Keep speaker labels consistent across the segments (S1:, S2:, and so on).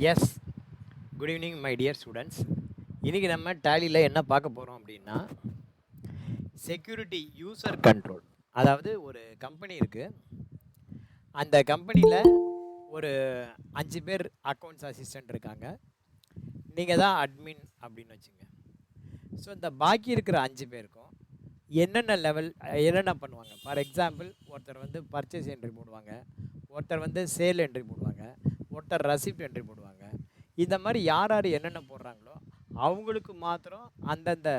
S1: S, good evening my dear students. இன்றைக்கி நம்ம டேலியில் என்ன பார்க்க போகிறோம் அப்படின்னா, செக்யூரிட்டி யூசர் கண்ட்ரோல். அதாவது ஒரு கம்பெனி இருக்குது, அந்த கம்பெனியில் ஒரு 5 பேர் அக்கௌண்ட்ஸ் அசிஸ்டண்ட் இருக்காங்க. நீங்கள் தான் அட்மின் அப்படின்னு வச்சுங்க. ஸோ இந்த பாக்கி இருக்கிற 5 பேருக்கும் என்னென்ன லெவல் என்னென்ன பண்ணுவாங்க. ஃபார் எக்ஸாம்பிள், ஒருத்தர் வந்து பர்ச்சேஸ் என்ட்ரி போடுவாங்க, ஒருத்தர் வந்து சேல் என்ட்ரி போடுவாங்க, ஒருத்தர் ரெசிப்ட் என்ட்ரி போடுவாங்க. இந்த மாதிரி யார் யார் என்னென்ன போடுறாங்களோ அவங்களுக்கு மாத்திரம் அந்தந்த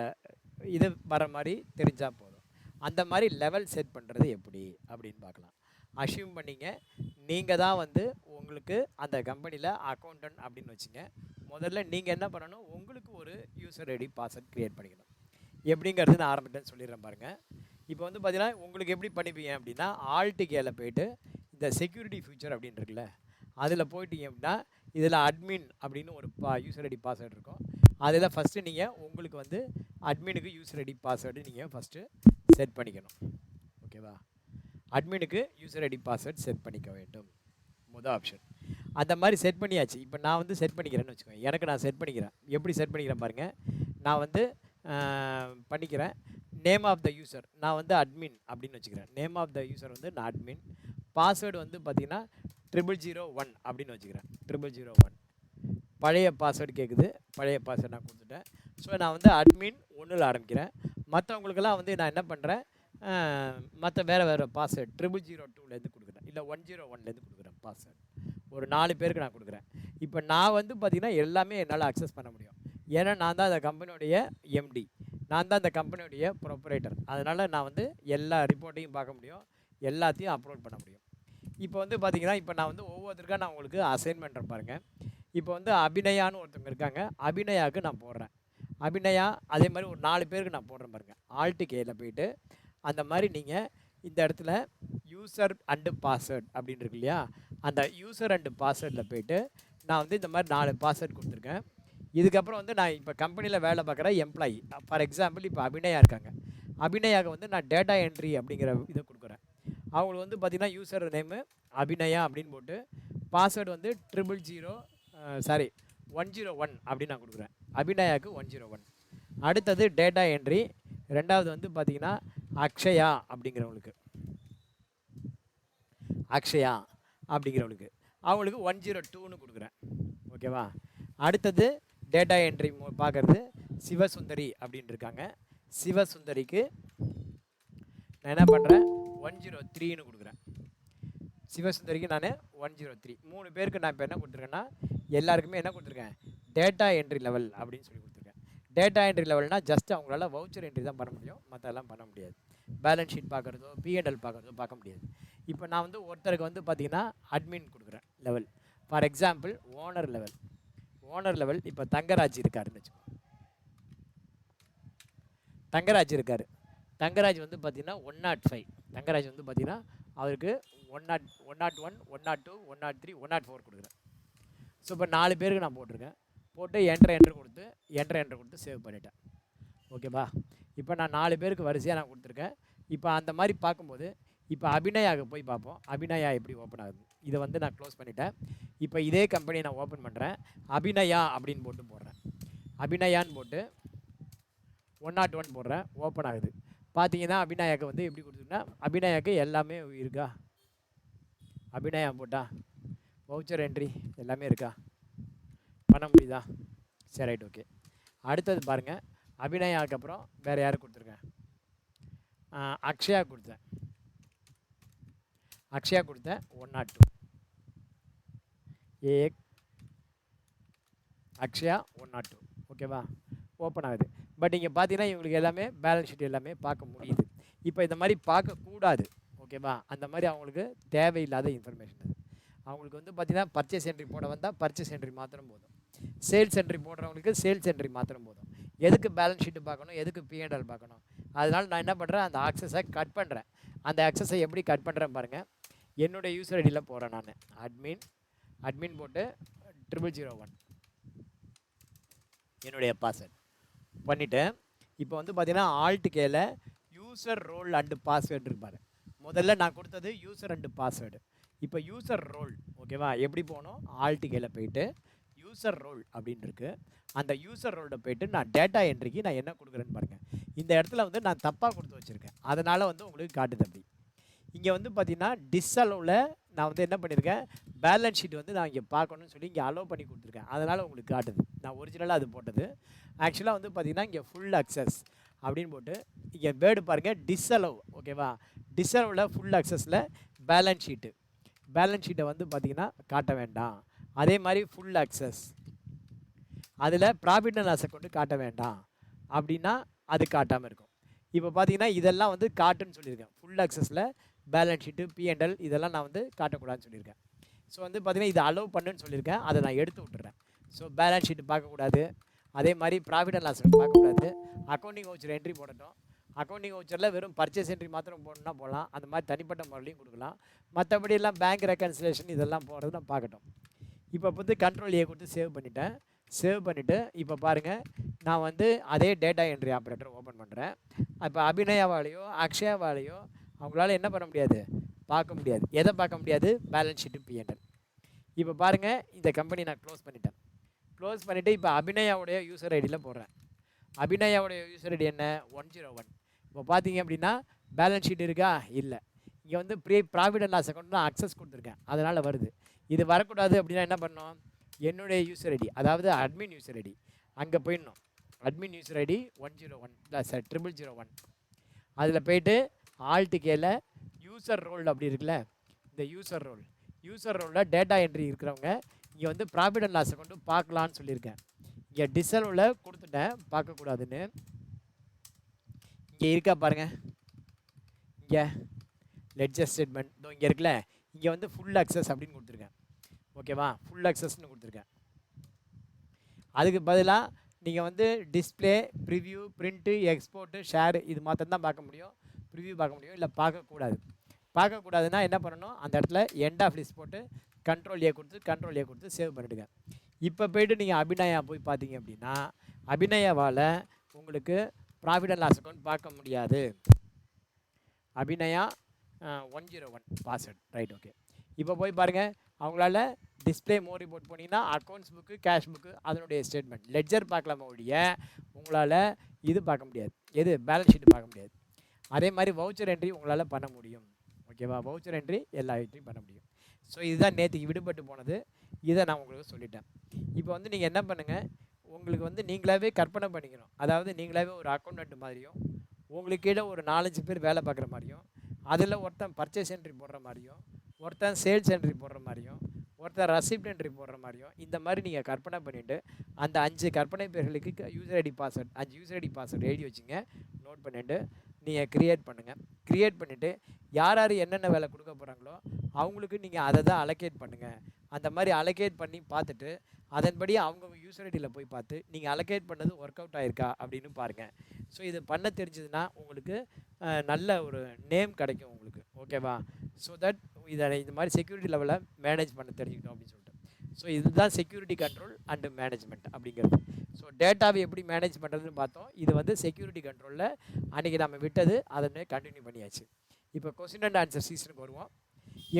S1: இது வர மாதிரி தெரிஞ்சால் போதும். அந்த மாதிரி லெவல் செட் பண்ணுறது எப்படி அப்படின்னு பார்க்கலாம். அஷ்யூம் பண்ணிங்க நீங்கள் தான் வந்து உங்களுக்கு அந்த கம்பெனியில் அக்கௌண்டன்ட் அப்படின்னு வச்சுங்க. முதல்ல நீங்கள் என்ன பண்ணணும், உங்களுக்கு ஒரு யூசர் ஐடி பாஸ்வேர்ட் க்ரியேட் பண்ணிக்கணும். எப்படிங்கிறது நான் ஆரம்பிட்டேன்னு சொல்லிடுறேன் பாருங்கள். இப்போ வந்து பார்த்தீங்கன்னா உங்களுக்கு எப்படி பண்ணிப்பீங்க அப்படின்னா, ஆல்டிகேல போய்ட்டு இந்த செக்யூரிட்டி ஃபியூச்சர் அப்படின்னு இருக்குல்ல, அதில் போயிட்டீங்க அப்படின்னா இதில் அட்மின் அப்படின்னு ஒரு யூசர் ஐடி பாஸ்வேர்டு இருக்கும். அதில் ஃபஸ்ட்டு நீங்கள் உங்களுக்கு வந்து அட்மினுக்கு யூசர் ஐடி பாஸ்வேர்டு நீங்கள் ஃபஸ்ட்டு செட் பண்ணிக்கணும். ஓகேவா? அட்மினுக்கு யூசர் ஐடி பாஸ்வேர்டு செட் பண்ணிக்க வேண்டும், முதல் ஆப்ஷன். அந்த மாதிரி செட் பண்ணியாச்சு. இப்போ நான் வந்து செட் பண்ணிக்கிறேன்னு வச்சுக்கோங்க. எனக்கு நான் செட் பண்ணிக்கிறேன். எப்படி செட் பண்ணிக்கிறேன் பாருங்கள். நான் வந்து பண்ணிக்கிறேன். நேம் ஆஃப் த யூசர் நான் வந்து அட்மின் அப்படின்னு வச்சுக்கிறேன். நேம் ஆஃப் த யூசர் வந்து நான் அட்மின். பாஸ்வேர்டு வந்து பார்த்திங்கன்னா 001 அப்படின்னு வச்சுக்கிறேன். 001 பழைய பாஸ்வேர்டு கேட்குது. பழைய பாஸ்வேர்டு நான் கொடுத்துட்டேன். ஸோ நான் வந்து அட்மின் 1ல் ஆரம்பிக்கிறேன். மற்றவங்களுக்கெல்லாம் வந்து நான் என்ன பண்ணுறேன், மற்ற வேறு பாஸ்வேர்டு 0002லேருந்து கொடுக்குறேன், இல்லை 101லேருந்து கொடுக்குறேன் பாஸ்வேர்டு. ஒரு 4 பேருக்கு நான் கொடுக்குறேன். இப்போ நான் வந்து பார்த்திங்கன்னா எல்லாமே என்னால் அக்சஸ் பண்ண முடியும். ஏன்னா நான் தான் அந்த கம்பெனியோடைய எம்டி, நான் தான் அந்த கம்பெனியோடைய ப்ரொப்ரைட்டர். அதனால் நான் வந்து எல்லா ரிப்போர்ட்டையும் பார்க்க முடியும், எல்லாத்தையும் அப்லோட் பண்ண முடியும். இப்போ வந்து பார்த்திங்கன்னா, இப்போ நான் வந்து ஒவ்வொருத்தருக்காக நான் உங்களுக்கு அசைன் பண்ணுறேன் பாருங்கள். இப்போ வந்து அபிநயான்னு ஒருத்தவங்க இருக்காங்க. அபிநயாவுக்கு நான் போடுறேன். அபிநயா அதே மாதிரி ஒரு 4 பேருக்கு நான் போடுறேன் பாருங்கள். ஆல்டிகேயில் போய்ட்டு அந்த மாதிரி நீங்கள் இந்த இடத்துல யூசர் அண்டு பாஸ்வேர்டு அப்படின்னு இருக்கு இல்லையா, அந்த யூசர் அண்டு பாஸ்வேர்டில் போய்ட்டு நான் வந்து இந்த மாதிரி 4 பாஸ்வேர்டு கொடுத்துருக்கேன். இதுக்கப்புறம் வந்து நான் இப்போ கம்பெனியில் வேலை பார்க்குற எம்ப்ளாயி, ஃபார் எக்ஸாம்பிள் இப்போ அபிநயா இருக்காங்க. அபிநயாவுக்கு வந்து நான் டேட்டா என்ட்ரி அப்படிங்கிற இதை கொடுக்குறேன். அவங்களுக்கு வந்து பார்த்திங்கன்னா யூசர் நேமு அபிநயா அப்படின்னு போட்டு பாஸ்வேர்டு வந்து 101 அப்படின்னு நான் கொடுக்குறேன். அபிநயாவுக்கு 101. அடுத்தது டேட்டா என்ட்ரி. ரெண்டாவது வந்து பார்த்திங்கன்னா அக்ஷயா அப்படிங்கிறவங்களுக்கு, அக்ஷயா அப்படிங்கிறவங்களுக்கு அவங்களுக்கு 102ன்னு கொடுக்குறேன். ஓகேவா? அடுத்தது டேட்டா என்ட்ரி பார்க்குறது சிவசுந்தரி அப்படின்னு இருக்காங்க. சிவசுந்தரிக்கு நான் என்ன பண்ணுறேன், 103ன்னு கொடுக்குறேன். சிவசுந்தரிக்கு நான் 103. 3 பேருக்கு நான் இப்போ என்ன கொடுத்துருக்கேன்னா, எல்லாருக்குமே என்ன கொடுத்துருக்கேன், டேட்டா என்ட்ரி லெவல் அப்படின்னு சொல்லி கொடுத்துருக்கேன். டேட்டா என்ட்ரி லெவல்னால் ஜஸ்ட் அவங்களால வவுச்சர் என்ட்ரி தான் பண்ண முடியும், மற்றெல்லாம் பண்ண முடியாது. பேலன்ஸ் ஷீட் பார்க்குறதோ பிஎன்எல் பார்க்குறதோ பார்க்க முடியாது. இப்போ நான் வந்து ஒருத்தருக்கு வந்து பார்த்திங்கன்னா அட்மின் கொடுக்குறேன் level. For example owner level. Owner level இப்போ தங்கராஜ் இருக்காருன்னு வச்சுக்கோ. தங்கராஜ் இருக்கார். தங்கராஜ் வந்து பார்த்திங்கன்னா 105. தங்கராஜ் வந்து பார்த்திங்கன்னா அவருக்கு 101, 102, 103, 104 கொடுக்குறேன். ஸோ இப்போ 4 பேருக்கு நான் போட்டிருக்கேன். போட்டு என்ட்ரு கொடுத்து சேவ் பண்ணிட்டேன். ஓகேவா? இப்போ நான் 4 பேருக்கு வரிசையாக நான் கொடுத்துருக்கேன். இப்போ அந்த மாதிரி பார்க்கும்போது இப்போ அபிநயாவுக்கு போய் பார்ப்போம். அபிநயா எப்படி ஓப்பன் ஆகுது. இதை வந்து நான் க்ளோஸ் பண்ணிட்டேன். இப்போ இதே கம்பெனியை நான் ஓப்பன் பண்ணுறேன். அபிநயா அப்படின்னு போட்டு போடுறேன். அபிநயான்னு போட்டு 101 போடுறேன். ஓப்பன் ஆகுது. பார்த்தீங்கன்னா அபிநயாவுக்கு வந்து எப்படி கொடுத்துருக்குன்னா, அபிநயாவுக்கு எல்லாமே இருக்கா. அபிநயா போட்டா வவுச்சர் என்ட்ரி எல்லாமே இருக்கா, பண்ண முடியுதா? சரி, ரைட், ஓகே. அடுத்தது பாருங்கள், அபிநயாவுக்கு அப்புறம் வேறு யார் கொடுத்துருக்கேன், அக்ஷயா கொடுத்தேன். அக்ஷயா கொடுத்தேன் 102. அக்ஷயா 102. ஓகேவா? ஓப்பன் ஆகுது. பட் இங்கே பார்த்தீங்கன்னா இவங்களுக்கு எல்லாமே பேலன்ஸ் ஷீட் எல்லாமே பார்க்க முடியுது. இப்போ இந்த மாதிரி பார்க்கக்கூடாது. ஓகேவா? அந்த மாதிரி அவங்களுக்கு தேவையில்லாத இன்ஃபர்மேஷன் அது. அவங்களுக்கு வந்து பார்த்திங்கன்னா பர்ச்சேஸ் என்ட்ரி போட வந்தால் பர்ச்சேஸ் என்ட்ரி மாத்திரம் போதும். சேல்ஸ் என்ட்ரி போடுறவங்களுக்கு சேல்ஸ் என்ட்ரி மாத்திரம் போதும். எதுக்கு பேலன்ஸ் ஷீட்டு பார்க்கணும், எதுக்கு பிஎன்எல் பார்க்கணும்? அதனால் நான் என்ன பண்ணுறேன், அந்த ஆக்சஸை கட் பண்ணுறேன். அந்த ஆக்சஸை எப்படி கட் பண்ணுறேன் பாருங்கள். என்னுடைய யூசர் ஐடியில் போகிறேன் நான். அட்மின் போட்டு 0001 என்னுடைய பாஸ்வேர்டு பண்ணிவிட்டு, இப்போ வந்து பார்த்திங்கன்னா ஆல்டிகேல யூசர் ரோல் அண்டு பாஸ்வேர்டு இருப்பார். முதல்ல நான் கொடுத்தது யூசர் அண்டு பாஸ்வேர்டு. இப்போ யூசர் ரோல். ஓகேவா? எப்படி போகணும், ஆல்டிகேல போயிட்டு யூசர் ரோல் அப்படின்னு இருக்குது. அந்த யூசர் ரோல்ல போய்ட்டு நான் டேட்டா என்ட்ரிக்கு நான் என்ன கொடுக்குறேன்னு பாருங்கள். இந்த இடத்துல வந்து நான் தப்பாக கொடுத்து வச்சுருக்கேன், அதனால் வந்து உங்களுக்கு காட்டுது அப்படி. இங்கே வந்து பார்த்தீங்கன்னா டிஸ்அலோவில் நான் வந்து என்ன பண்ணியிருக்கேன், பேலன்ஸ் ஷீட் வந்து நான் இங்கே பார்க்கணும்னு சொல்லி இங்கே அலோவ் பண்ணி கொடுத்துருக்கேன், அதனால் உங்களுக்கு காட்டுது. நான் ஒரிஜினலாக அது போட்டது. ஆக்சுவலாக வந்து பார்த்தீங்கன்னா இங்கே ஃபுல் அக்சஸ் அப்படின்னு போட்டு இங்கே வேர்டு பாருங்கள் டிஸ்அலோவ். ஓகேவா, டிஸ்அலோவில் ஃபுல் அக்சஸில் பேலன்ஸ் ஷீட்டை வந்து பார்த்தீங்கன்னா காட்ட வேண்டாம். அதே மாதிரி ஃபுல் அக்சஸ் அதில் ப்ராஃபிட் அண்ட் லாஸ் அக்கௌண்ட் காட்ட வேண்டாம் அப்படின்னா அது காட்டாமல் இருக்கும். இப்போ பார்த்தீங்கன்னா இதெல்லாம் வந்து காட்டுன்னு சொல்லியிருக்கேன். ஃபுல் அக்சஸில் பேலன்ஸ் ஷீட்டு, P&L இதெல்லாம் நான் வந்து காட்டக்கூடாதுன்னு சொல்லியிருக்கேன். ஸோ வந்து பார்த்தீங்கன்னா இதை அலோவ் பண்ணுன்னு சொல்லியிருக்கேன், அதை நான் எடுத்து விட்டுறேன். ஸோ பேலன்ஸ் ஷீட்டு பார்க்கக்கூடாது, அதே மாதிரி ப்ராஃபிட் அண்ட் லாஸ் அக்கௌண்ட் பார்க்கக்கூடாது. அக்கௌண்டிங் வவுச்சர் என்ட்ரி போடட்டும். அக்கௌண்டிங் வவுச்சரில் வெறும் பர்ச்சேஸ் என்ட்ரி மாத்திரம் போடணும்னா போடலாம், அந்த மாதிரி தனிப்பட்ட முறையிலையும் கொடுக்கலாம். மற்றபடி எல்லாம் பேங்க் ரெக்கன்சிலேஷன் இதெல்லாம் போகிறது நான் பார்க்கட்டும். இப்போ வந்து கண்ட்ரோல் ஏ கொடுத்து சேவ் பண்ணிட்டேன். சேவ் பண்ணிவிட்டு இப்போ பாருங்கள், நான் வந்து அதே டேட்டா என்ட்ரி ஆப்ரேட்டர் ஓப்பன் பண்ணுறேன். இப்போ அபிநயாவாலேயோ அக்ஷயாவாலேயோ அவங்களால என்ன பண்ண முடியாது, பார்க்க முடியாது. எதை பார்க்க முடியாது, பேலன்ஸ் ஷீட்டு, P&L. இப்போ பாருங்கள், இந்த கம்பெனி நான் க்ளோஸ் பண்ணிட்டேன். க்ளோஸ் பண்ணிவிட்டு இப்போ அபிநயாவுடைய யூசர் ஐடியில் போடுறேன். அபிநயாவுடைய யூசர் ஐடி என்ன, 101. இப்போ பார்த்தீங்க அப்படின்னா பேலன்ஸ் ஷீட் இருக்கா, இல்லை. இங்கே வந்து ப்ராஃபிட் அண்ட் லாஸ் அக்கௌண்ட் தான் அக்சஸ் கொடுத்துருக்கேன், அதனால் வருது. இது வரக்கூடாது அப்படின்னா என்ன பண்ணணும், என்னுடைய யூசர் ஐடி, அதாவது அட்மின் யூசர் ஐடி, அங்கே போயிடணும். Admin user ID 101 + 0001. அதில் போய்ட்டு ஆல்டிகேல யூசர் ரோல் அப்படி இருக்குல்ல, இந்த யூசர் ரோலில் டேட்டா என்ட்ரி இருக்கிறவங்க இங்கே வந்து ப்ராஃபிட் அண்ட் லாஸ் அக்கௌண்ட்டு பார்க்கலான்னு சொல்லியிருக்கேன். இங்கே டிஸ்அலோவில் கொடுத்துட்டேன், பார்க்கக்கூடாதுன்னு. இங்கே இருக்கா பாருங்கள், இங்கே லெட்ஜர் ஸ்டேட்மெண்ட் இதோ இங்கே இருக்குல்ல, இங்கே வந்து ஃபுல் அக்சஸ் அப்படின்னு கொடுத்துருக்கேன். ஓகேவா, ஃபுல் அக்சஸ்ன்னு கொடுத்துருக்கேன். அதுக்கு பதிலாக நீங்கள் வந்து display, preview, print, export, share இது மாத்திரம் தான் பார்க்க முடியும். ப்ரிவ்யூ பார்க்க முடியும், இல்லை பார்க்கக்கூடாதுன்னா என்ன பண்ணணும், அந்த இடத்துல எண்ட் ஆஃப் லிஸ்ட் போட்டு கண்ட்ரோல் ஏ கொடுத்து சேவ் பண்ணிவிடுங்க. இப்போ போய்ட்டு நீங்கள் அபிநயா போய் பார்த்தீங்க அப்படின்னா அபிநயாவால் உங்களுக்கு ப்ராஃபிட் அண்ட் லாஸ் அக்கௌண்ட் பார்க்க முடியாது. Abhinaya 101 password, right, okay. இப்போ போய் பாருங்கள், அவங்களால டிஸ்பிளே மோர் ரிப்போர்ட் போனீங்கன்னா அக்கௌண்ட்ஸ் புக்கு, கேஷ் புக்கு, அதனுடைய ஸ்டேட்மெண்ட், லெட்ஜர் பார்க்கலாமா ஒழிய உங்களால் இது பார்க்க முடியாது, எது பேலன்ஸ் ஷீட் பார்க்க முடியாது. அதே மாதிரி வவுச்சர் என்ட்ரி உங்களால் பண்ண முடியும். ஓகேவா, வவுச்சர் என்ட்ரி எல்லா என்ட்ரியும் பண்ண முடியும். ஸோ இதுதான் நேற்றுக்கு விடுபட்டு போனது, இதை நான் உங்களுக்கு சொல்லிட்டேன். இப்போ வந்து நீங்கள் என்ன பண்ணுங்கள், உங்களுக்கு வந்து நீங்களாகவே கற்பனை பண்ணிக்கணும். அதாவது நீங்களாகவே ஒரு அக்கௌண்டன்ட் மாதிரியும், உங்களுக்கு கீழே ஒரு 4-5 பேர் வேலை பார்க்குற மாதிரியும், அதில் ஒருத்தன் பர்ச்சேஸ் என்ட்ரி போடுற மாதிரியும், ஒருத்தன் சேல்ஸ் என்ட்ரி போடுற மாதிரியும், ஒருத்தர் ரெசிப்ட் என்ட்ரி போடுற மாதிரியும், இந்த மாதிரி நீங்கள் கற்பனை பண்ணிவிட்டு அந்த 5 கற்பனை பேர்களுக்கு user ID password 5 user ID password எழுதி வச்சுங்க, நோட் பண்ணிவிட்டு நீங்கள் க்ரியேட் பண்ணுங்கள். க்ரியேட் பண்ணிவிட்டு யார் என்னென்ன வேலை கொடுக்க போகிறாங்களோ அவங்களுக்கு நீங்கள் அதை தான் அலோகேட் பண்ணுங்கள். அந்த மாதிரி அலோகேட் பண்ணி பார்த்துட்டு அதன்படி அவங்க யூசர் ஐடியில் போய் பார்த்து நீங்கள் அலோகேட் பண்ணது ஒர்க் அவுட் ஆகிருக்கா அப்படின்னு பாருங்கள். ஸோ இது பண்ண தெரிஞ்சதுன்னா உங்களுக்கு நல்ல ஒரு நேம் கிடைக்கும் உங்களுக்கு. ஓகேவா, ஸோ தட் இதை இந்த மாதிரி செக்யூரிட்டி லெவலில் மேனேஜ் பண்ண தெரிஞ்சுக்கணும் அப்படின்னு சொல்லிட்டு. ஸோ இதுதான் செக்யூரிட்டி கண்ட்ரோல் அண்டு மேனேஜ்மெண்ட் அப்படிங்கிறது. ஸோ டேட்டாவை எப்படி மேனேஜ் பண்ணுறதுன்னு பார்த்தோம். இது வந்து செக்யூரிட்டி கண்ட்ரோலில் அன்றைக்கி நம்ம விட்டது, அதனை கண்டினியூ பண்ணியாச்சு. இப்போ கொஸ்டின் அண்ட் ஆன்சர் சீசனுக்கு வருவோம்.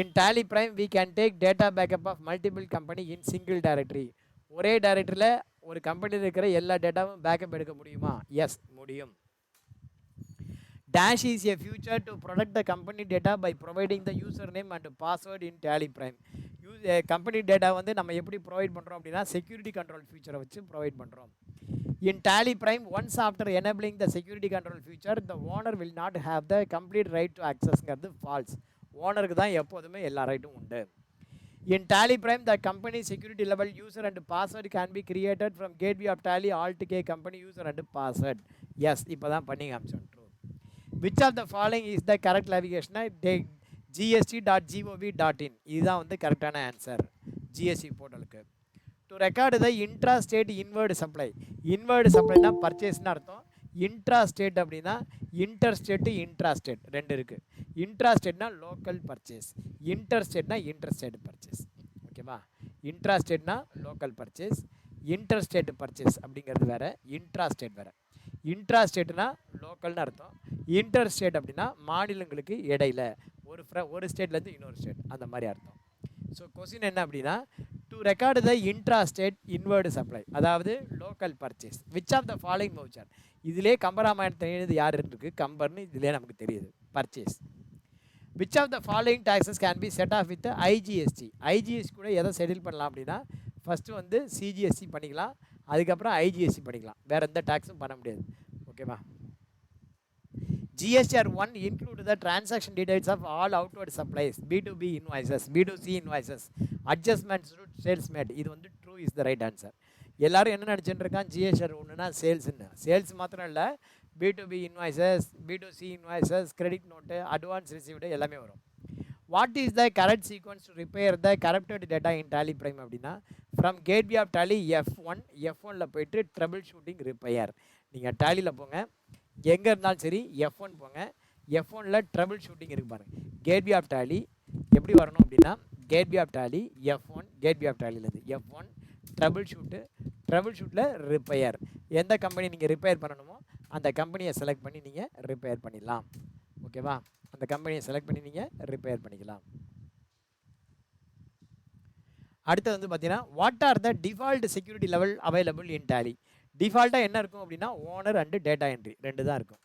S1: In Tally Prime we can take data backup of multiple company in single directory. ஒரே டைரக்டரியில் ஒரு கம்பெனியில் இருக்கிற எல்லா டேட்டாவும் பேக்கப் எடுக்க முடியுமா? எஸ், முடியும். Dash is a feature to protect the company data by providing the username and password in Tally Prime. Company data வந்து நம்ம எப்படி ப்ரொவைட் பண்ணுறோம் அப்படின்னா செக்யூரிட்டி கண்ட்ரோல் ஃபியூச்சரை வச்சு ப்ரொவைட் பண்ணுறோம். இன் Tally Prime, once after enabling the security control feature, the owner will not have the complete right to accessங்கிறது false. ஓனருக்கு தான் எப்போதுமே எல்லா ரைட்டும் உண்டு. In Tally Prime, the company security level user and password can be created from gateway of Tally alt k company user and password. Yes, இப்போ தான் பண்ணி காமிச்சோம். True. Which of the following is the correct navigation? gst.gov.in. இதுதான் வந்து கரெக்டான answer GST போர்ட்டலுக்கு. To record the intra state inward supply. Inward சப்ளைனா பர்ச்சேஸ்னு அர்த்தம். இன்ட்ரா ஸ்டேட் அப்படின்னா இன்டர் ஸ்டேட்டு இன்ட்ரா ஸ்டேட் ரெண்டு இருக்குது. இன்ட்ரா ஸ்டேட்னா லோக்கல் பர்ச்சேஸ், இன்டர் ஸ்டேட்னா இன்டர் ஸ்டேட் பர்ச்சேஸ். ஓகேவா, இன்ட்ரா ஸ்டேட்னா local purchase, inter state purchase அப்படிங்கிறது வேறு, இன்ட்ரா ஸ்டேட் வேறு. இன்ட்ரா ஸ்டேட்னா லோக்கல்னு அர்த்தம், இன்டர் ஸ்டேட் அப்படின்னா மாநிலங்களுக்கு இடையில ஒரு ஸ்டேட்லேருந்து இன்னொரு ஸ்டேட் அந்த மாதிரி அர்த்தம். ஸோ கொஸ்டின் என்ன அப்படின்னா, to record the intra state inward supply, அதாவது local purchase. Which of the following voucher, இதிலே கம்பராமாயணத்தை எழுது யார் இருக்குது, கம்பர்னு இதிலே நமக்கு தெரியுது. Purchase. Which of the following taxes can be set off with IGST. IGST கூட எதை செட்டில் பண்ணலாம் அப்படின்னா, ஃபஸ்ட்டு வந்து சிஜிஎஸ்டி பண்ணிக்கலாம், அதுக்கப்புறம் ஐஜிஎஸ்டி பண்ணிக்கலாம். வேறு எந்த டாக்ஸும் பண்ண முடியாது. ஓகேவா? GSTR 1 include the transaction details of all outward supplies, B2B invoices, B2C invoices, adjustments to sales made. இது வந்து true is the right answer. எல்லாரும் என்ன நினச்சிட்டு இருக்கான், GSTR 1னா சேல்ஸ்ன்னு. சேல்ஸ் மாத்திரம் இல்லை, B2B invoices, B2C invoices, credit note, advance received எல்லாமே வரும். What is the correct sequence to repair the corrupted data in Tally Prime அப்படின்னா, from gateway of Tally F1ல போயிட்டு ட்ரபிள் ஷூட்டிங் ரிப்பேர். நீங்கள் டேலியில் போங்க, எங்கே இருந்தாலும் சரி F1 போங்க. F1ல ட்ரபிள் ஷூட்டிங் இருக்கு பாருங்கள். கேட்வே ஆஃப் டேலி எப்படி வரணும் அப்படின்னா, gateway of Tally F1, gateway of டேலிலேருந்து F1 ட்ரபிள் ஷூட்டில் ரிப்பேர். எந்த கம்பெனி நீங்கள் ரிப்பேர் பண்ணணுமோ அந்த கம்பெனியை செலக்ட் பண்ணி நீங்கள் ரிப்பேர் பண்ணிடலாம். ஓகேவா? அந்த கம்பெனியை செலக்ட் பண்ணி நீங்கள் ரிப்பேர் பண்ணிக்கலாம். அடுத்து வந்து பார்த்தீங்கன்னா, what are the default security level available in Tally. டிஃபால்ட்டாக என்ன இருக்கும் அப்படின்னா, ஓனர் அண்டு டேட்டா என்ட்ரி ரெண்டு தான் இருக்கும்.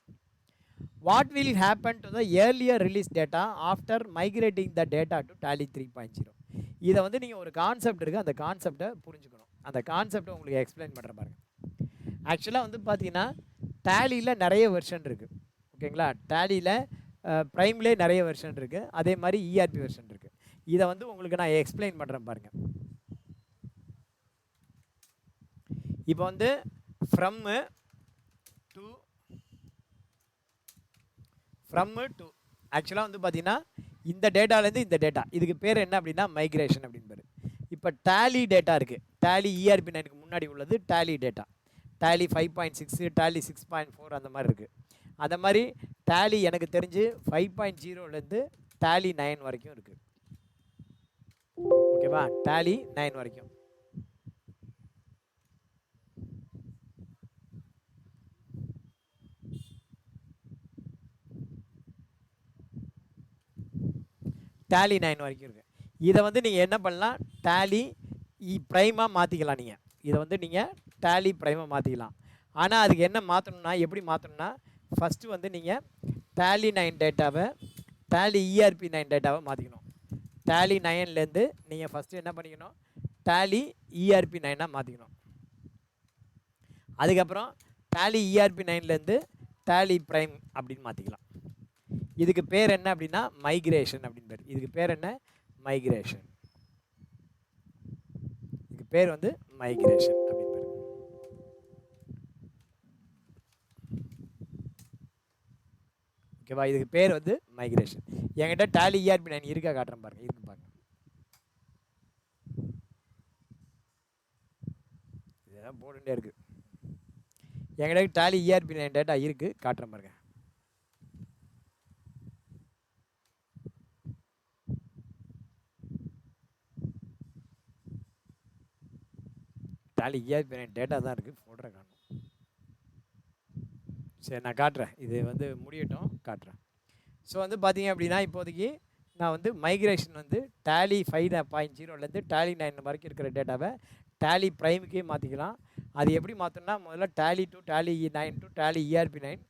S1: What will happen to the earlier release data after migrating the data to Tally 3.0. இதை வந்து நீங்கள் ஒரு கான்செப்ட் இருக்குது, அந்த கான்செப்டை புரிஞ்சுக்கணும். அந்த கான்செப்டை உங்களுக்கு எக்ஸ்பிளைன் பண்ணுற பாருங்க. ஆக்சுவலாக வந்து பார்த்தீங்கன்னா, டேலியில் நிறைய வெர்ஷன் இருக்குது. ஓகேங்களா? டேலியில் ப்ரைம்லேயே நிறைய வெர்ஷன் இருக்குது, அதே மாதிரி இஆர்பி வெர்ஷன் இருக்குது. இதை வந்து உங்களுக்கு நான் எக்ஸ்பிளைன் பண்ணுறேன் பாருங்கள். இப்போ வந்து ஃப்ரம் டு ஆக்சுவலாக வந்து பார்த்தீங்கன்னா, இந்த டேட்டாலேருந்து இந்த டேட்டா, இதுக்கு பேர் என்ன அப்படின்னா மைக்ரேஷன் அப்படின்னு பேர். இப்போ டேலி டேட்டா இருக்குது, டேலி இஆர்பி 9க்கு முன்னாடி உள்ளது டேலி டேட்டா. டேலி 5.6, டேலி 6.4 அந்த மாதிரி இருக்குது. அந்த மாதிரி டேலி எனக்கு தெரிஞ்சு 5.0லேருந்து டேலி 9 வரைக்கும் இருக்குது. ஓகேவா? டேலி 9 வரைக்கும். டேலி 9 வரைக்கும் இருக்குது. இதை வந்து நீங்கள் என்ன பண்ணலாம், டேலி ப்ரைமாக மாற்றிக்கலாம். இதை வந்து நீங்கள் டேலி ப்ரைமாக மாற்றிக்கலாம். ஆனால் அதுக்கு என்ன மாற்றணும்னா, எப்படி மாற்றணும்னா, ஃபஸ்ட்டு வந்து நீங்கள் டேலி 9 டேட்டாவை டேலி இஆர்பி 9 டேட்டாவை மாற்றிக்கணும். டேலி 9லேருந்து நீங்கள் ஃபஸ்ட்டு என்ன பண்ணிக்கணும், டேலி இஆர்பி 9ஆக மாற்றிக்கணும். அதுக்கப்புறம் டேலி இஆர்பி 9லேருந்து டேலி ப்ரைம் அப்படின்னு மாற்றிக்கலாம். இதுக்கு பேர் என்ன அப்படின்னா மைக்ரேஷன் அப்படின்னு பேர். இதுக்கு பேர் என்ன, மைக்ரேஷன். இதுக்கு பேர் வந்து மைக்ரேஷன் அப்படின்னு பேர். ஓகேவா? இதுக்கு பேர் வந்து மைக்ரேஷன். என்கிட்ட டேலி இஆர்பி 9 இருக்கா காட்டுறேன் பாருங்க. இருக்கு பாருங்க. இதெல்லாம் போட்டுட்டே இருக்கு. என்கிட்ட டேலி இஆர்பி 9 டேட்டா இருக்கு, காட்டுறேன் பாருங்க. டேலி இஆர்பி 9 டேட்டா தான் இருக்குது, ஃபோல்டரை காணும். சரி, நான் காட்டுறேன். இது வந்து முடியட்டும், காட்டுறேன். ஸோ வந்து பார்த்தீங்க அப்படின்னா, இப்போதைக்கு நான் வந்து மைக்ரேஷன் வந்து டேலி 5.0லேருந்து டேலி 9 வரைக்கும் இருக்கிற டேட்டாவை டேலி ப்ரைமுக்கே மாற்றிக்கலாம். அது எப்படி மாற்றணும்னா, முதல்ல Tally to Tally 9 to Tally ERP 9,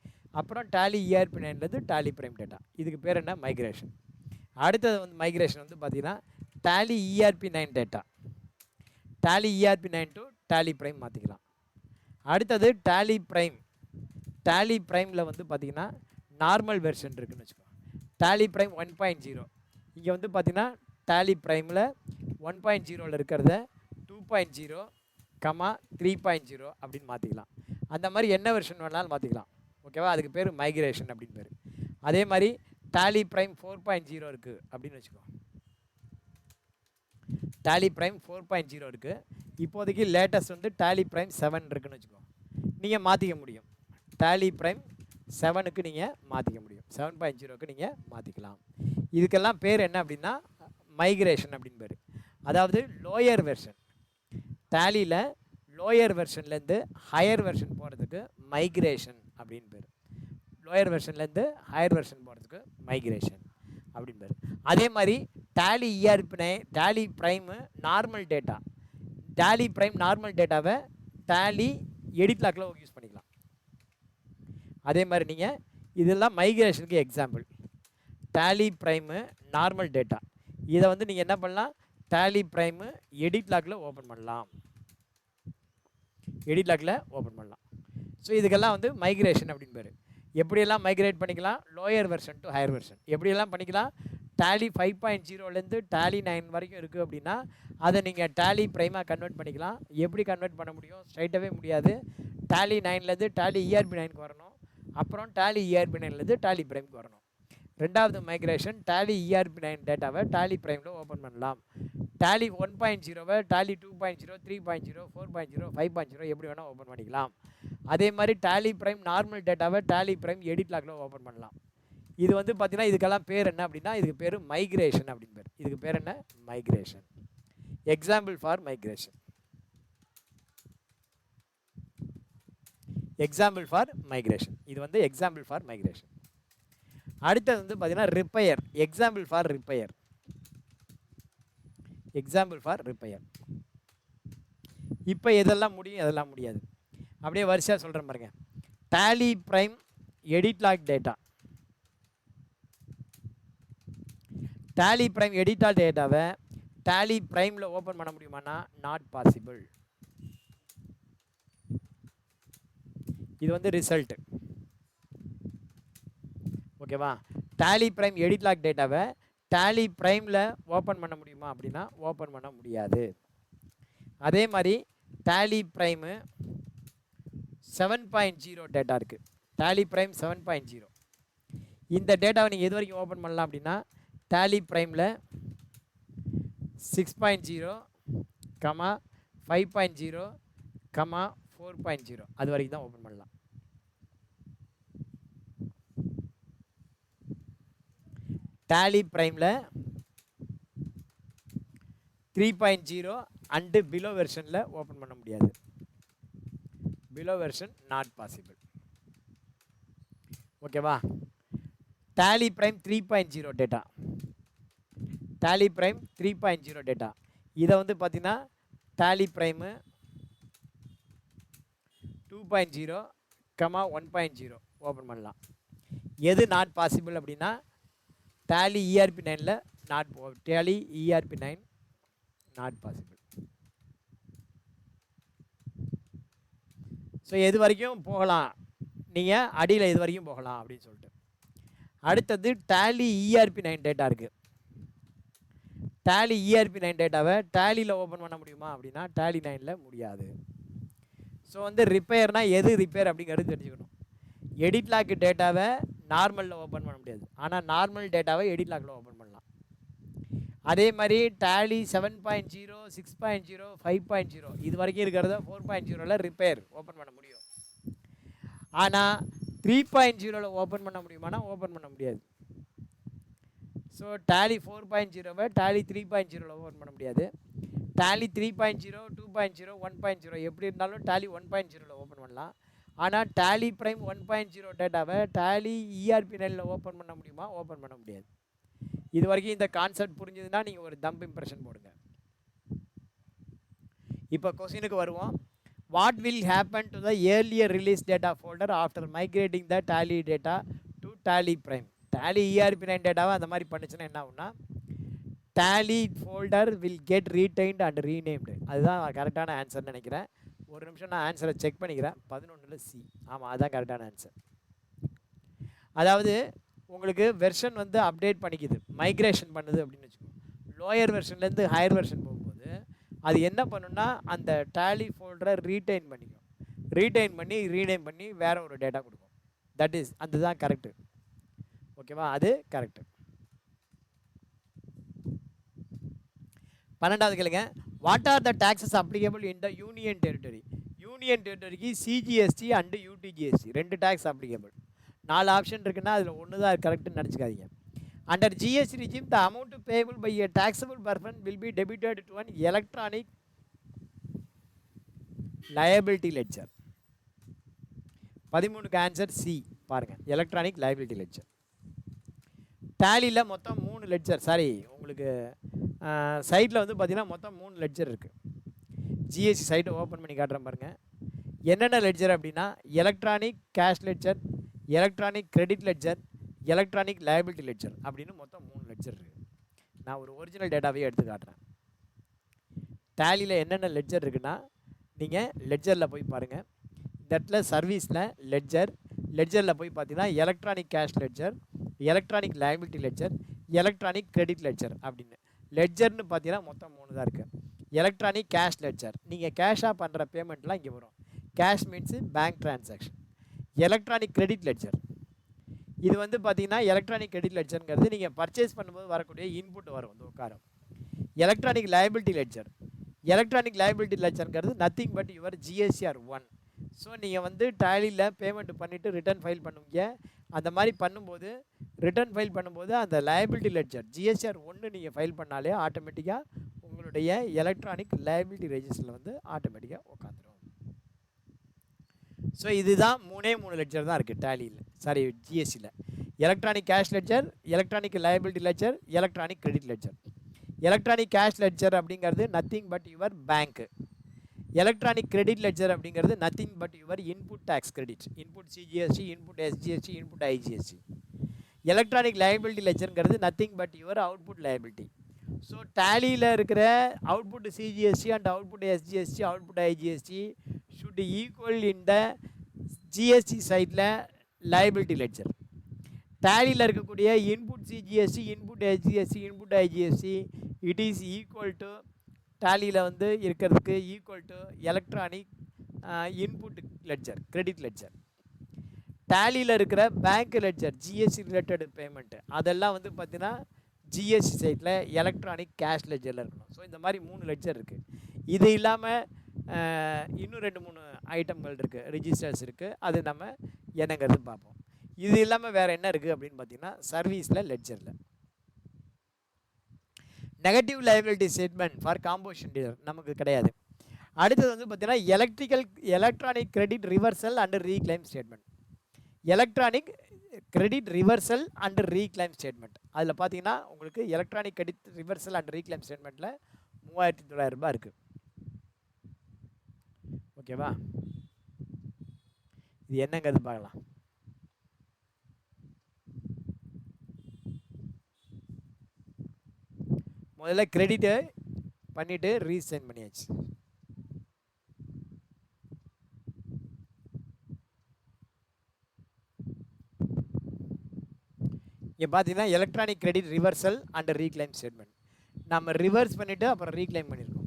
S1: அப்புறம் டேலி இஆர்பி 9லேருந்து டேலி ப்ரைம் டேட்டா. இதுக்கு பேர் என்ன, மைக்ரேஷன். அடுத்தது வந்து மைக்ரேஷன் வந்து பார்த்தீங்கன்னா, Tally ERP 9 data Tally ERP 9 to tally Prime மாற்றிக்கலாம். அடுத்தது டேலி ப்ரைம். டேலி ப்ரைமில் வந்து பார்த்தீங்கன்னா நார்மல் வெர்ஷன் இருக்குதுன்னு வச்சுக்கோங்க. டேலி ப்ரைம் 1.0. இங்கே வந்து பார்த்தீங்கன்னா டேலி ப்ரைமில் 1.0ல் இருக்கிறத 2.0, 3.0 அப்படின்னு மாற்றிக்கலாம். அந்த மாதிரி என்ன வெர்ஷன் வேணாலும் மாற்றிக்கலாம். ஓகேவா? அதுக்கு பேர் மைக்ரேஷன் அப்படின்னு பேர். அதே மாதிரி டேலி ப்ரைம் 4.0 இருக்குது அப்படின்னு வச்சுக்கோங்க. டேலி ப்ரைம் 4.0 இருக்குது. இப்போதைக்கு லேட்டஸ்ட் வந்து டேலி ப்ரைம் 7 இருக்குதுன்னு வச்சுக்கோங்க. நீங்கள் மாற்றிக்க முடியும். டேலி ப்ரைம் 7க்கு நீங்கள் மாற்றிக்க முடியும். 7.0க்கு நீங்கள் மாற்றிக்கலாம். இதுக்கெல்லாம் பேர் என்ன அப்படின்னா மைக்ரேஷன் அப்படின்னு பேர். அதாவது லோயர் வெர்ஷன். டேலியில் லோயர் வெர்ஷன்லேருந்து ஹையர் வெர்ஷன் போகிறதுக்கு மைக்ரேஷன் அப்படின்னு பேர். லோயர் வெர்ஷன்லேருந்து ஹையர் வெர்ஷன் போகிறதுக்கு மைக்ரேஷன் அப்படின்னு பேர். அதே மாதிரி Tally ERP 9 Tally Prime normal data tally Prime normal டேட்டாவை டேலி எடிட் லாக்கில் யூஸ் பண்ணிக்கலாம். அதே மாதிரி நீங்கள் இதெல்லாம் மைக்ரேஷனுக்கு example. Tally Prime normal data, இதை வந்து நீங்கள் என்ன பண்ணலாம், டேலி ப்ரைமு எடிட் லாக்கில் ஓப்பன் பண்ணலாம், எடிட் லாக்கில் ஓப்பன் பண்ணலாம். ஸோ இதுக்கெல்லாம் வந்து மைக்ரேஷன் அப்படின்னு பேர். எப்படியெல்லாம் மைக்ரேட் பண்ணிக்கலாம், lower version to higher version எப்படியெல்லாம் பண்ணிக்கலாம். டேலி 5.0லேருந்து டேலி 9 வரைக்கும் இருக்குது அப்படின்னா அதை நீங்கள் டேலி ப்ரைமாக கன்வெர்ட் பண்ணிக்கலாம். எப்படி கன்வெர்ட் பண்ண முடியும், ஸ்ட்ரைட்டாகவே முடியாது. டேலி 9லேருந்து டேலி ERP 9க்கு வரணும், அப்புறம் டேலி ERP 9லேருந்து டேலி ப்ரைம்க்கு வரணும். ரெண்டாவது மைக்ரேஷன் டேலி ERP 9 டேட்டாவை டேலி ப்ரைமில் ஓப்பன் பண்ணலாம். டேலி 1.0வை டேலி 2.0, 3.0, 4.0, 5.0 எப்படி வேணால் ஓப்பன் பண்ணிக்கலாம். அதே மாதிரி டேலி ப்ரைம் நார்மல் டேட்டாவை டேலி ப்ரைம் எடிட் லாக்கில் ஓப்பன் பண்ணலாம். இது வந்து பார்த்தீங்கன்னா இதுக்கெல்லாம் பேர் என்ன அப்படின்னா, இதுக்கு பேர் மைக்ரேஷன் அப்படின்னு பேர். இதுக்கு பேர் என்ன, migration. Example for migration, example for migration. இது வந்து எக்ஸாம்பிள் ஃபார் மைக்ரேஷன். அடுத்தது வந்து பார்த்தீங்கன்னா repair, example for repair, example for repair. இப்போ எதெல்லாம் முடியும் எதெல்லாம் முடியாது அப்படியே வரிசையாக சொல்கிறேன் பாருங்க. Tally prime edit log data, tally prime edit log டேட்டாவை டேலி ப்ரைமில் ஓப்பன் பண்ண முடியுமானா நாட் பாசிபிள். இது வந்து ரிசல்ட். ஓகேவா, டேலி ப்ரைம் எடிட் லாக் டேட்டாவை டேலி ப்ரைமில் ஓப்பன் பண்ண முடியுமா அப்படின்னா ஓப்பன் பண்ண முடியாது. அதே மாதிரி டேலி ப்ரைமு 7.0 டேட்டா இருக்குது, டேலி ப்ரைம் 7.0. இந்த டேட்டாவை நீங்கள் எது வரைக்கும் ஓப்பன் பண்ணலாம் அப்படின்னா டேலி ப்ரைமில் 6.0, 5.0, 4.0 அது வரைக்கும் தான் ஓப்பன் பண்ணலாம். டேலி ப்ரைமில் 3.0 அண்டு பிலோ வெர்ஷனில் ஓப்பன் பண்ண முடியாது. Below version not possible. ஓகேவா, tally Prime 3.0 data, tally Prime 3.0 data இதை வந்து பார்த்தீங்கன்னா டேலி ப்ரைமு 2.0, 1.0 ஓப்பன் பண்ணலாம். எது நாட் பாசிபிள் அப்படின்னா டேலி ERP 9ல் not, Tally ERP 9 not possible. So எது வரைக்கும் போகலாம், நீங்கள் அடியில் எது வரைக்கும் போகலாம் அப்படின்னு சொல்லிட்டு. அடுத்தது டேலி ERP 9 டேட்டா இருக்குது. டேலி ERP 9 டேட்டாவை டேலியில் ஓப்பன் பண்ண முடியுமா அப்படின்னா டேலி 9ல் முடியாது. ஸோ வந்து ரிப்பேர்னால் எது ரிப்பேர் அப்படிங்கிறது தெரிஞ்சுக்கணும். எடிட் லாக் டேட்டாவை நார்மலில் ஓப்பன் பண்ண முடியாது, ஆனால் நார்மல் டேட்டாவை எடிட் லாக்கில் ஓப்பன் பண்ணலாம். அதே மாதிரி டேலி 7.0, 6.0, 5.0 இது வரைக்கும் இருக்கிறத 4.0ல் ரிப்பேர் ஓப்பன் பண்ண முடியும். ஆனால் 3.0ல் ஓப்பன் பண்ண முடியுமானா ஓப்பன் பண்ண முடியாது. ஸோ டேலி 4.0வை டேலி 3.0ல் ஓப்பன் பண்ண முடியாது. டேலி 3.0, 2.0, 1.0 எப்படி இருந்தாலும் டேலி 1.0ல் ஓப்பன் பண்ணலாம். ஆனால் டேலி ப்ரைம் 1.0 டேட்டாவை டேலி ERP 9ல் ஓப்பன் பண்ண முடியுமா, ஓப்பன் பண்ண முடியாது. இது வரைக்கும் இந்த கான்செப்ட் புரிஞ்சதுன்னா நீங்கள் ஒரு தம்ப் இம்ப்ரெஷன் போடுங்க. இப்போ கொஸ்டினுக்கு வருவோம். What will happen to the earlier release data folder after migrating the Tally data to tally prime. Tally ERP 9 டேட்டாவை அந்த மாதிரி பண்ணுச்சுன்னா என்ன ஆகும்னா Tally folder will get retained and renamed. அதுதான் கரெக்டான ஆன்சர்னு நினைக்கிறேன். ஒரு நிமிஷம் நான் ஆன்சரை செக் பண்ணிக்கிறேன். 11ல் C. ஆமாம், அதுதான் கரெக்டான ஆன்சர். அதாவது உங்களுக்கு வெர்ஷன் வந்து அப்டேட் பண்ணிக்குது, மைக்ரேஷன் பண்ணுது அப்படின்னு வச்சுக்கோங்க. லோயர் வெர்ஷன்லேருந்து ஹையர் வெர்ஷன் போகும்போது அது என்ன பண்ணுன்னா அந்த டேலி ஃபோல்டரை ரீடைன் பண்ணிக்கும். ரீடைன் பண்ணி ரீநேம் பண்ணி வேறு ஒரு டேட்டா கொடுக்கும். தட் இஸ் அதுதான் கரெக்டு. ஓகேவா, அது கரெக்டு. 12வது கேளுங்க. What are the taxes applicable in the union territory? Union டெரிட்டரிக்கு CGST and UTGST 2 tax applicable. 4 option இருக்குன்னா அதில் ஒன்று தான் கரெக்டுன்னு நினச்சிக்காதீங்க. Under GST regime the amount payable by a taxable person will be debited to an electronic liability ledger. 13க்கு answer C பாருங்கள், electronic liability ledger. டேலியில் மொத்தம் 3 லெட்ஜர், சாரி உங்களுக்கு சைட்டில் வந்து பார்த்தீங்கன்னா மொத்தம் 3 லெட்ஜர் இருக்குது. ஜிஎஸ்டி சைட்டை ஓப்பன் பண்ணி காட்டுறேன் பாருங்கள். என்னென்ன லெட்ஜர் அப்படின்னா electronic cash ledger, electronic credit ledger, electronic liability ledger அப்படின்னு மொத்தம் 3 லெட்ஜர் இருக்குது. நான் ஒரு ஒரிஜினல் டேட்டாவே எடுத்து காட்டுறேன். டேலியில் என்னென்ன லெட்ஜர் இருக்குன்னா நீங்கள் லெட்ஜரில் போய் பாருங்கள். இந்த இடத்துல சர்வீஸில் லெட்ஜரில் போய் பார்த்தீங்கன்னா electronic cash ledger, electronic liability ledger, electronic credit ledger அப்படின்னு லெட்ஜர்னு பார்த்தீங்கன்னா மொத்தம் 3 தான் இருக்குது. எலக்ட்ரானிக் கேஷ் லெட்ஜர், நீங்கள் கேஷாக பண்ணுற பேமெண்ட்லாம் இங்கே வரும். Cash means bank transaction. Electronic credit ledger, இது வந்து பார்த்தீங்கன்னா எலக்ட்ரானிக் கிரெடிட் லெட்ஜருங்கிறது நீங்கள் பர்ச்சேஸ் பண்ணும்போது வரக்கூடிய இன்புட் வரும் இந்த உட்காரம். Electronic liability ledger, electronic liability லெட்ஜருங்கிறது nothing but your GSTR 1. So நீங்கள் வந்து டேலியில் பேமெண்ட் பண்ணிவிட்டு ரிட்டர்ன் ஃபைல் பண்ணுவீங்க. அந்த மாதிரி பண்ணும்போது ரிட்டர்ன் ஃபைல் பண்ணும்போது அந்த லைபிலிட்டி லெட்ஜர் ஜிஎஸ்டிஆர் 1 நீங்கள் ஃபைல் பண்ணாலே ஆட்டோமேட்டிக்காக உங்களுடைய எலக்ட்ரானிக் லைபிலிட்டி ரெஜிஸ்டரில் வந்து ஆட்டோமேட்டிக்காக உட்காந்துரும். ஸோ இதுதான் 3 லெட்ஜர் தான் இருக்குது டேலியில், சாரி ஜிஎஸ்டியில். Electronic cash ledger, electronic liability ledger, electronic credit ledger. Electronic cash ledger அப்படிங்கிறது நத்திங் பட் யுவர் பேங்க்கு. எலக்ட்ரானிக் கிரெடிட் லெட்ஜர் அப்படிங்கிறது nothing but your input tax credit, input CGST, input SGST, input IGST. Electronic liability லெட்ஜருங்கிறது nothing but your output liability. So டேலியில் இருக்கிற output CGST and output SGST, output IGST should equal in the GST சைடில் liability ledger. டேலியில் இருக்கக்கூடிய input CGST, input SGST, input IGST it is equal to டேலியில் வந்து இருக்கிறதுக்கு equal to electronic input ledger, credit ledger. டேலியில் இருக்கிற bank ledger, GST related payment அதெல்லாம் வந்து பார்த்தீங்கன்னா ஜிஎஸ்டி சைட்டில் எலக்ட்ரானிக் கேஷ் லெட்ஜரில் இருக்கணும். ஸோ இந்த மாதிரி 3 லெட்ஜர் இருக்குது. இது இல்லாமல் இன்னும் 2-3 ஐட்டம்கள் இருக்குது, ரிஜிஸ்டர்ஸ் இருக்குது. அது நம்ம என்னங்கிறது பார்ப்போம். இது இல்லாமல் வேறு என்ன இருக்குது அப்படின்னு பார்த்தீங்கன்னா சர்வீஸில் லெட்ஜரில் negative liability statement for composition dealer நமக்கு கிடையாது. அடுத்தது வந்து பார்த்தீங்கன்னா electronic credit reversal and reclaim statement. Electronic credit reversal and reclaim statement அதில் பார்த்தீங்கன்னா உங்களுக்கு electronic credit reversal and reclaim ஸ்டேட்மெண்ட்டில் 3900 ரூபாய் இருக்குது. ஓகேவா? இது என்னங்கிறது பார்க்கலாம். முதல்ல கிரெடிட்டை பண்ணிவிட்டு ரீசைன் பண்ணியாச்சு. இங்கே பார்த்தீங்கன்னா electronic credit reversal and reclaim statement நம்ம ரிவர்ஸ் பண்ணிவிட்டு அப்புறம் ரீக்ளைம் பண்ணியிருக்கோம்.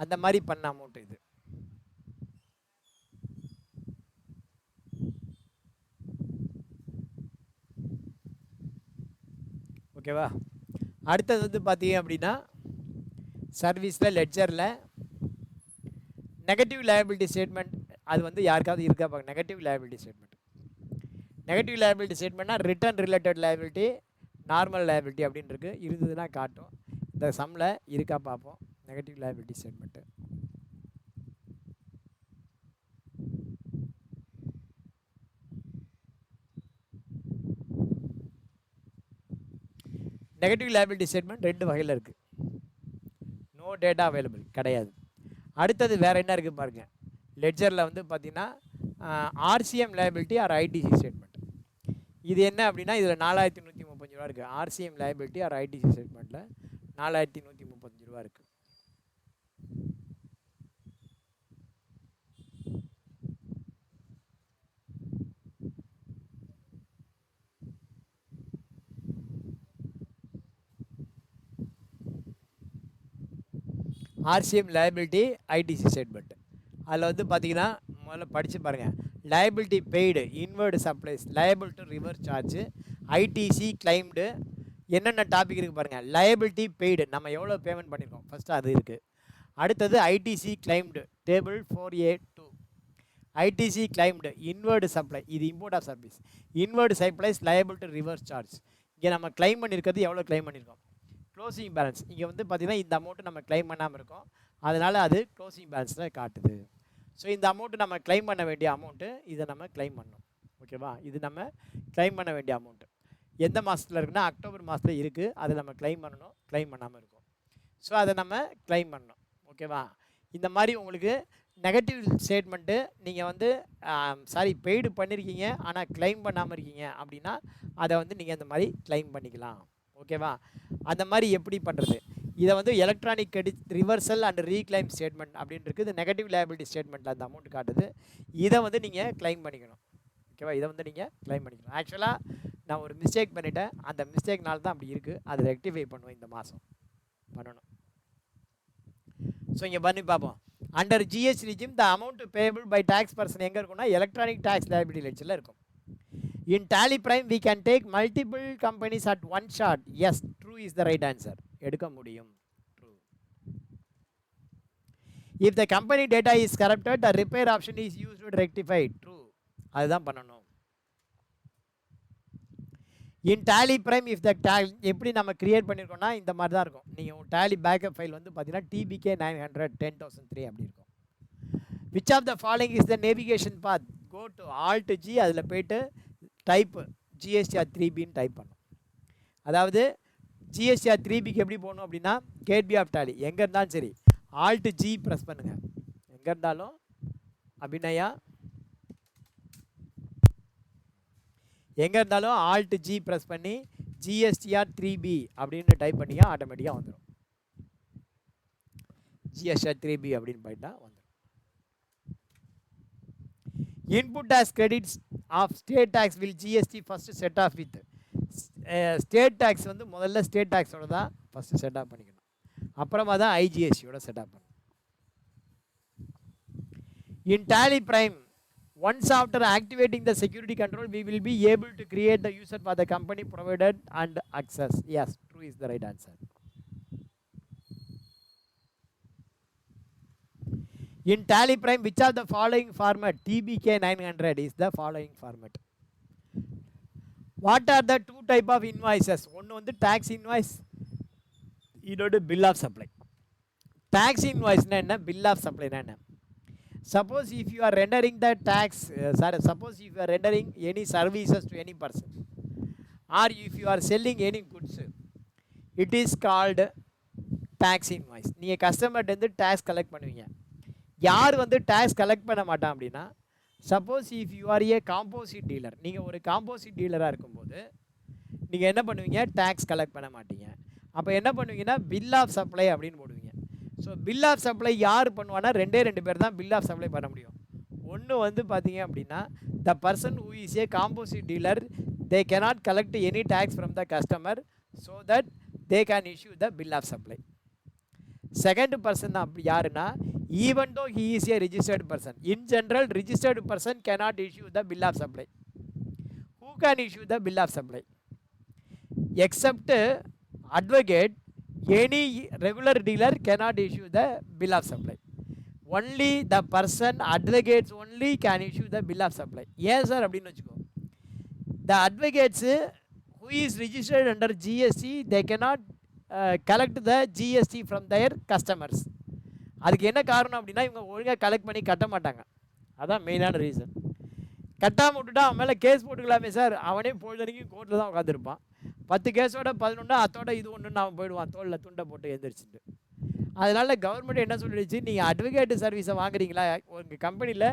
S1: அந்த மாதிரி பண்ண அமௌண்ட் இது. ஓகேவா? அடுத்தது வந்து பார்த்தீங்க அப்படின்னா சர்வீஸில் லெட்ஜரில் நெகட்டிவ் லைபிலிட்டி ஸ்டேட்மெண்ட் அது வந்து யாருக்காவது இருக்கா பார்க்க. நெகட்டிவ் லைபிலிட்டி ஸ்டேட்மெண்ட்னா return related liability, normal liability அப்படின்னு இருக்குது. இருந்ததுன்னா காட்டும். இந்த சம்மில் இருக்கா பார்ப்போம். Negative liability statement negative liability statement 2 வகையில் இருக்குது. நோ டேட்டா அவைலபிள் கிடையாது. அடுத்தது வேறு என்ன இருக்குது பாருங்கள். லெட்ஜரில் வந்து பார்த்திங்கன்னா RCM liability or ITC statement. இது என்ன அப்படின்னா இதில் 4135 ரூபா இருக்குது. ஆர்சிஎம் லைபிலிட்டி ஆர் ஐடிசி ஸ்டேட்மெண்ட்டில் 4135 ரூபா இருக்குது. ஆர்சிஎம் லைபிலிட்டி ஐடிசி ஸ்டேட்மெண்ட் அதில் வந்து பார்த்தீங்கன்னா முதல்ல படித்து பாருங்கள். Liability paid, inward supplies, liable to reverse charge, ITC claimed, என்னென்ன டாபிக் இருக்குது பாருங்கள். லைபிலிட்டி பெய்டு நம்ம எவ்வளோ பேமெண்ட் பண்ணியிருக்கோம் ஃபஸ்ட்டு அது இருக்குது. அடுத்தது ITC claimed table 4A2. ITC claimed inward supply, இது import of service. Inward supplies liable to reverse charge. இங்கே நம்ம கிளைம் பண்ணியிருக்கிறது எவ்வளோ கிளைம் பண்ணியிருக்கோம். க்ளோசிங் பேலன்ஸ் இங்கே வந்து பார்த்திங்கன்னா இந்த அமௌண்ட்டு நம்ம கிளைம் பண்ணாமல் இருக்கோம். அதனால் அது க்ளோசிங் பேலன்ஸில் காட்டுது. ஸோ இந்த அமௌண்ட்டு நம்ம கிளைம் பண்ண வேண்டிய அமௌண்ட்டு, இதை நம்ம கிளைம் பண்ணணும். ஓகேவா? இது நம்ம கிளைம் பண்ண வேண்டிய அமௌண்ட்டு எந்த மாதத்தில் இருக்குன்னா அக்டோபர் மாதத்தில் இருக்குது. அதை நம்ம கிளைம் பண்ணணும். கிளைம் பண்ணாமல் இருக்கும். ஸோ அதை நம்ம கிளைம் பண்ணணும். ஓகேவா? இந்த மாதிரி உங்களுக்கு நெகட்டிவ் ஸ்டேட்மெண்ட்டு நீங்கள் வந்து பெய்டு பண்ணியிருக்கீங்க ஆனால் கிளைம் பண்ணாமல் இருக்கீங்க அப்படின்னா அதை வந்து நீங்கள் இந்த மாதிரி கிளைம் பண்ணிக்கலாம். ஓகேவா? அந்த மாதிரி எப்படி பண்ணுறது? இதை வந்து electronic credit reversal and reclaim statement அப்படின்னு இருக்குது. இது நெகட்டிவ் லைபிலிட்டி ஸ்டேட்மெண்ட்டில் அந்த அமௌண்ட் காட்டுது. இதை வந்து நீங்கள் கிளைம் பண்ணிக்கணும். ஓகேவா? இதை வந்து நீங்கள் கிளைம் பண்ணிக்கணும். ஆக்சுவலாக நான் ஒரு மிஸ்டேக் பண்ணிவிட்டேன். அந்த மிஸ்டேக்னால தான் அப்படி இருக்குது. அதை ரெக்டிஃபை பண்ணுவேன் இந்த மாதம் பண்ணணும். ஸோ இங்கே பண்ணி பார்ப்போம். Under GST regime the amount payable by tax person எங்கே இருக்குன்னா எலக்ட்ரானிக் டேக்ஸ் லைபிலிட்டி லெட்ஜரில் இருக்கும். In Tally Prime we can take multiple companies at one shot. Yes, true is the right answer. எடுக்க முடியும். True. If the company data is corrupted the repair option is used to rectify. True. அதுதான் பண்ணணும். In Tally Prime if the எப்படி நம்ம create பண்ணியிருக்கோம்னா இந்த மாதிரி தான் இருக்கும். நீங்கள் டேலி பேக்கப் ஃபைல் வந்து பார்த்தீங்கன்னா டிபிகே 900 10,003 அப்படி இருக்கும். Which of the following is the navigation path? Go to alt G, அதில் போய்ட்டு டைப்பு ஜிஎஸ்டிஆர் 3பின்னு டைப் பண்ணும். அதாவது ஜிஎஸ்டிஆர் 3பிக்கு எப்படி போகணும் அப்படின்னா கேட்வே ஆஃப் டேலி எங்கே இருந்தாலும் சரி ஆல்ட் ஜி ப்ரெஸ் பண்ணுங்கள். எங்கே இருந்தாலும் அபிநயா எங்கே இருந்தாலும் ஆல்ட் ஜி ப்ரெஸ் பண்ணி ஜிஎஸ்டிஆர் 3பி அப்படின்னு டைப் பண்ணியா ஆட்டோமேட்டிக்காக வந்துடும். ஜிஎஸ்டிஆர் 3பி அப்படின்னு போயிட்டா வந்துடும். Input tax credits of state tax will GST first set off with. State tax வந்து முதல்ல ஸ்டேட் டேக்ஸோட தான் ஃபஸ்ட்டு செட் ஆஃப் பண்ணிக்கணும். அப்புறமா தான் ஐஜிஎஸ்டியோட செட் ஆஃப் பண்ணணும். In Tally Prime once after activating the security control we will be able to create the user for the company provided and access. Yes, true is the right answer. In tally prime which are the following format? TBK 900 is the following format. What are the two type of invoices? One on the tax invoice, இன்னொரு bill of supply. Tax invoice na bill of supply na. Suppose if you are rendering the tax, suppose if you are rendering any services to any person or if you are selling any goods, it is called tax invoice. நீங்கள் கஸ்டமர்கிட்டேருந்து tax collect பண்ணுவீங்க. யார் வந்து tax collect பண்ண மாட்டான் அப்படின்னா suppose if you R A composite dealer, நீங்கள் ஒரு composite டீலராக இருக்கும்போது நீங்கள் என்ன பண்ணுவீங்க? டேக்ஸ் கலெக்ட் பண்ண மாட்டீங்க. அப்போ என்ன பண்ணுவீங்கன்னா பில் ஆஃப் சப்ளை அப்படின்னு போடுவீங்க. ஸோ பில் ஆஃப் சப்ளை யார் பண்ணுவான்னா ரெண்டு பேர் தான் பில் ஆஃப் சப்ளை பண்ண முடியும். ஒன்று வந்து பார்த்தீங்க அப்படின்னா the person who is a composite dealer they cannot collect any tax from the customer so that they can issue the bill of supply. Second person தான் அப்படி யாருன்னா even though he is a registered person. In general registered person cannot issue the bill of supply. Who can issue the bill of supply? Except advocate, any regular dealer cannot issue the bill of supply. Only the person advocates only can issue the bill of supply. Yes sir அப்படின்னு வச்சுக்கோ. The advocates who is registered under GST they cannot collect the GST from their customers. அதுக்கு என்ன காரணம் அப்படின்னா இவங்க ஒழுங்காக collect பண்ணி கட்ட மாட்டாங்க. அதான் மெயினான ரீசன். கட்டாமல் விட்டுட்டா அவன் மேலே கேஸ் போட்டுக்கலாமே சார், அவனே பொழுதனைக்கும் கோர்ட்டில் தான் உட்காந்துருப்பான். 10 கேஸோட 11 அத்தோட இது ஒன்றுன்னு அவன் போயிடுவான் தோளில் துண்டை போட்டு எழுந்திரிச்சிட்டு. அதனால் கவர்மெண்ட் என்ன சொல்லிடுச்சு, நீங்கள் அட்வொகேட்டு சர்வீஸை வாங்குறீங்களா, உங்கள் கம்பெனியில்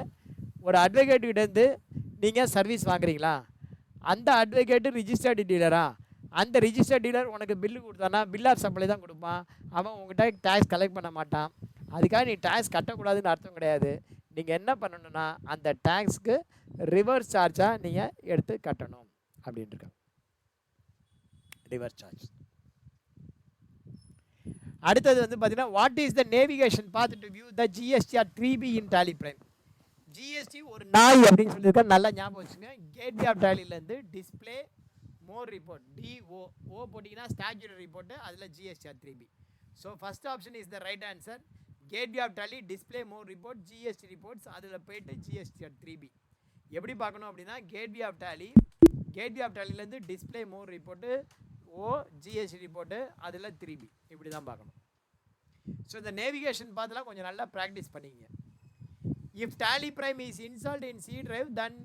S1: ஒரு அட்வொகேட்டுக்கிட்டேருந்து நீங்கள் சர்வீஸ் வாங்குறீங்களா, அந்த அட்வொகேட்டு ரிஜிஸ்டர்டு டீலரா, அந்த ரிஜிஸ்டர்ட் டீலர் உனக்கு பில்லு கொடுத்தானா பில் ஆஃப் சப்ளை தான் கொடுப்பான். அவன் உங்கள்கிட்ட டேக்ஸ் கலெக்ட் பண்ண மாட்டான். அதுக்காக நீ டேக்ஸ் கட்டக்கூடாதுன்னு அர்த்தம் கிடையாது. நீங்கள் என்ன பண்ணணும்னா அந்த டேக்ஸ்க்கு ரிவர்ஸ் சார்ஜாக நீங்கள் எடுத்து கட்டணும் அப்படின்ட்டுருக்காங்க. Reverse charge. அடுத்தது வந்து பார்த்தீங்கன்னா what is the navigation path to view the GSTR 3B in Tally Prime. GST ஒரு நாய் அப்படின்னு சொல்லியிருக்கா, நல்லா ஞாபகம் வச்சுங்க. கேட்வே ஆஃப் டேலிலேருந்து டிஸ்பிளே மோர் ரிப்போர்ட் டிஓ ஓ போட்டிங்கன்னா ஸ்டாட்யூட்டரி ரிப்போர்ட்டு, அதில் GSTR 3B. So first option is the right answer. Gateway of Tally display more report GST reports, அதில் போய்ட்டு ஜிஎஸ்டிஆர் 3B. எப்படி பார்க்கணும் அப்படின்னா கேட்வே ஆஃப் டேலிலேருந்து டிஸ்பிளே மோர் ரிப்போர்ட்டு ஓ ஜிஎஸ்டி ரிப்போர்ட்டு, அதில் 3B, இப்படி தான் பார்க்கணும். ஸோ இந்த நேவிகேஷன் பார்த்தலாம் கொஞ்சம் நல்லா ப்ராக்டிஸ் பண்ணிங்க. If Tally Prime is installed in C drive then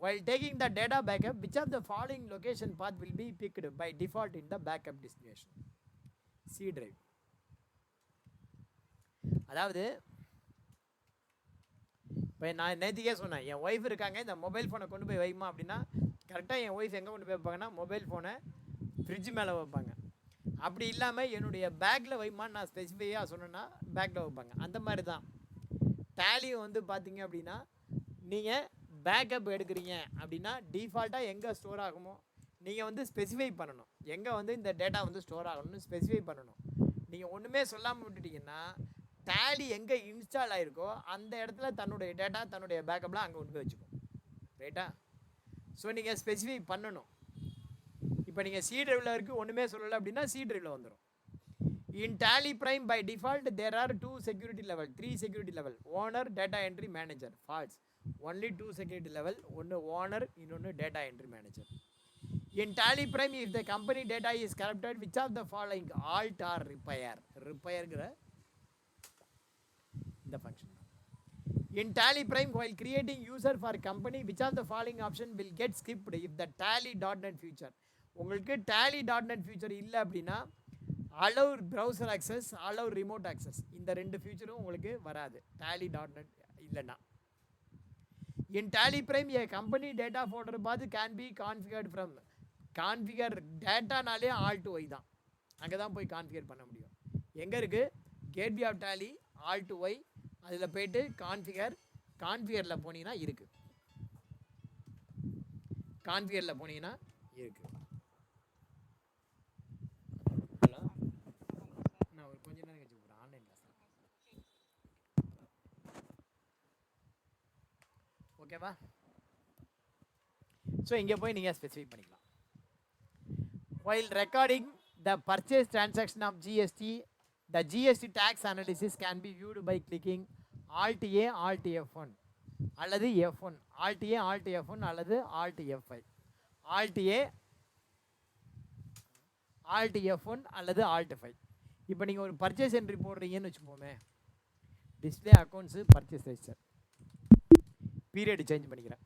S1: while taking the data backup which of the following location path will be picked by default in the backup destination? C drive. அதாவது இப்போ நான் நேற்றுக்கே சொன்னேன், என் wife இருக்காங்க, இந்த mobile ஃபோனை கொண்டு போய் வைமா அப்படின்னா கரெக்டாக என் ஒய்ஃப் எங்கே கொண்டு போய் வைப்பாங்கன்னா மொபைல் ஃபோனை ஃப்ரிட்ஜ் மேலே வைப்பாங்க. அப்படி இல்லாமல் என்னுடைய பேக்கில் வைமான்னு நான் ஸ்பெசிஃபிக்காக சொன்னேன்னா பேக்கில் வைப்பாங்க. அந்த மாதிரி தான் டேலியும் வந்து பார்த்தீங்க அப்படின்னா நீங்கள் பேக்கப் எடுக்கிறீங்க அப்படின்னா டிஃபால்ட்டாக எங்கே ஸ்டோர் ஆகுமோ நீங்கள் வந்து ஸ்பெசிஃபை பண்ணணும், எங்கே வந்து இந்த டேட்டா வந்து ஸ்டோர் ஆகணும்னு ஸ்பெசிஃபை பண்ணணும். நீங்கள் ஒன்றுமே சொல்லாமல் விட்டுட்டிங்கன்னா டேலி எங்கே இன்ஸ்டால் ஆகிருக்கோ அந்த இடத்துல தன்னுடைய டேட்டா தன்னுடைய பேக்கப்லாம் அங்கே கொண்டு போய் வச்சுக்கும். ரைட்டா? ஸோ நீங்கள் ஸ்பெசிஃபை பண்ணணும். இப்போ நீங்கள் சி டிரைவில் இருக்குது ஒன்றுமே சொல்லலை அப்படின்னா சி டிரைவில் வந்துடும். In Tally Prime by default there are 2 security level, 3 security level, owner, data entry manager. False. Only 2 security level, ஒன்று ஓனர், இன்னொன்று data entry manager. In tally prime, if the company data is corrupted, which of the following alt or repair? Repair the function. In tally prime, while creating user for company, which of the following option will get skipped if the tally.net feature? உங்களுக்கு tally.net feature இல்லை அப்படின்னா allow browser access, allow remote access, இந்த ரெண்டு ஃபியூச்சரும் உங்களுக்கு வராது tally.net இல்லைன்னா. In tally prime, a company data folder path can be configured from configure டேட்டானாலே Alt+Y தான், அங்கே தான் போய் கான்ஃபிகர் பண்ண முடியும். எங்கே இருக்குது? கேட்வே ஆஃப் டேலி Alt+Y, அதில் போய்ட்டு கான்ஃபிகரில் போனீங்கன்னா இருக்குது, கான்ஃபிகரில் போனீங்கன்னா இருக்குது. ஹலோ, நான் ஒரு கொஞ்ச நேரம் கழிச்சு போகிறேன், ஆன்லைன் கிளாஸ். ஓகேவா? ஸோ இங்கே போய் நீங்கள் ஸ்பெசிஃபை பண்ணிக்கலாம். While recording the purchase transaction of GST, the GST tax analysis can be viewed by clicking Alt+A, Alt+F1 அல்லது F1, Alt+A, Alt+F1 அல்லது Alt+F5, Alt+A, Alt+F1 அல்லது Alt+5. இப்போ நீங்கள் ஒரு பர்ச்சேஸ் என்ட்ரி போடுறீங்கன்னு வச்சுப்போமே, display accounts purchase register, period change பண்ணிக்கிறேன்.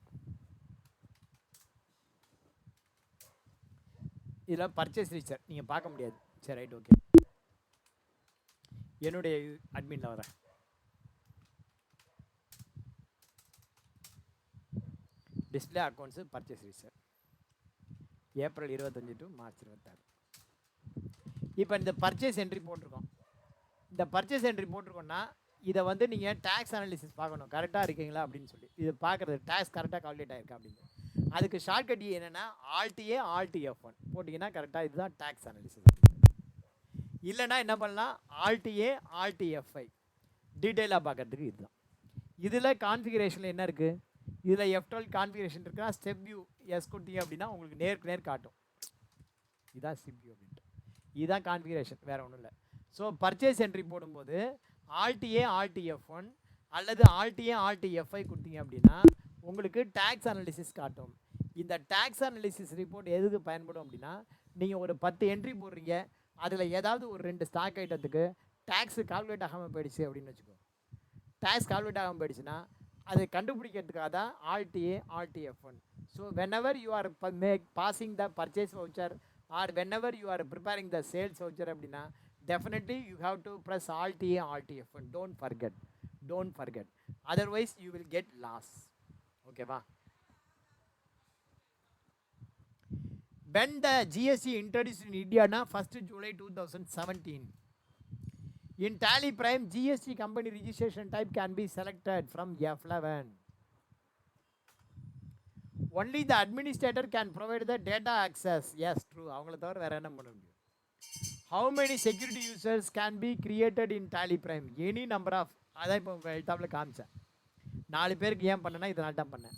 S1: இதில் பர்ச்சேஸ் ரிஜிஸ்டர் நீங்கள் பார்க்க முடியாது. சரி, ரைட், ஓகே. என்னுடைய அட்மினில் வரேன். Display accounts purchase register April 25 to March 26. இப்போ இந்த பர்ச்சேஸ் என்ட்ரி போட்டிருக்கோம். இந்த பர்ச்சேஸ் என்ட்ரி போட்டிருக்கோன்னா இதை வந்து நீங்கள் டேக்ஸ் அனாலிசிஸ் பார்க்கணும், கரெக்டாக இருக்கீங்களா அப்படின்னு சொல்லி. இது பார்க்குறது டேக்ஸ் கரெக்டாக கால்குலேட் ஆகிருக்கா அப்படின்னு. அதுக்கு ஷார்ட்கட் என்னென்னா Alt+A, Alt+F1 போட்டிங்கன்னா கரெக்டாக இதுதான் டேக்ஸ் அனாலிசிஸ். இல்லைன்னா என்ன பண்ணலாம், Alt+A, Alt+F5 டீட்டெயிலாக பார்க்கறதுக்கு இதுதான். இதில் கான்ஃபிகரேஷனில் என்ன இருக்குது, இதில் F12 கான்ஃபிகரேஷன் இருக்குன்னா ஸ்டெப் வியூ எஸ் கொடுத்தீங்க அப்படின்னா உங்களுக்கு நேருக்கு நேர் காட்டும். இதுதான் ஸ்டெப் வியூ அப்படின்ட்டு. இதுதான் கான்ஃபிகரேஷன், வேறு ஒன்றும் இல்லை. ஸோ பர்ச்சேஸ் என்ட்ரி போடும்போது Alt+A, Alt+F1 அல்லது Alt+A, Alt+F5 கொடுத்தீங்க அப்படின்னா உங்களுக்கு டேக்ஸ் அனாலிசிஸ் காட்டும். இந்த டேக்ஸ் அனாலிசிஸ் ரிப்போர்ட் எதுக்கு பயன்படும் அப்படின்னா, நீங்கள் ஒரு 10 என்ட்ரி போடுறீங்க, அதில் ஏதாவது ஒரு 2 ஸ்டாக் ஐட்டத்துக்கு டேக்ஸு கால்குலேட் ஆகாமல் போயிடுச்சு அப்படின்னு வச்சுக்கோ. டேக்ஸ் கால்குலேட் ஆகாமல் போயிடுச்சுன்னா அதை கண்டுபிடிக்கிறதுக்காக தான் Alt+A, Alt+F1. So whenever you are passing the purchase voucher or whenever you are preparing the sales voucher அப்படின்னா definitely you have to press Alt+A, Alt+F1. Don't forget, otherwise you will get loss. ஓகேவா? When the GST introduced in India na 1st July 2017, in Tally Prime GST company registration type can be selected from F11. Only the administrator can provide the data access. Yes, true. அவங்கள தவிர வேற என்ன பண்ண முடியும்? How many security users can be created in Tally Prime? Any number of. அதான் இப்போ எழுத்தாப்பில் காமிச்சேன். 4 பேருக்கு ஏன் பண்ணேன்னா இதனால தான் பண்ணேன்.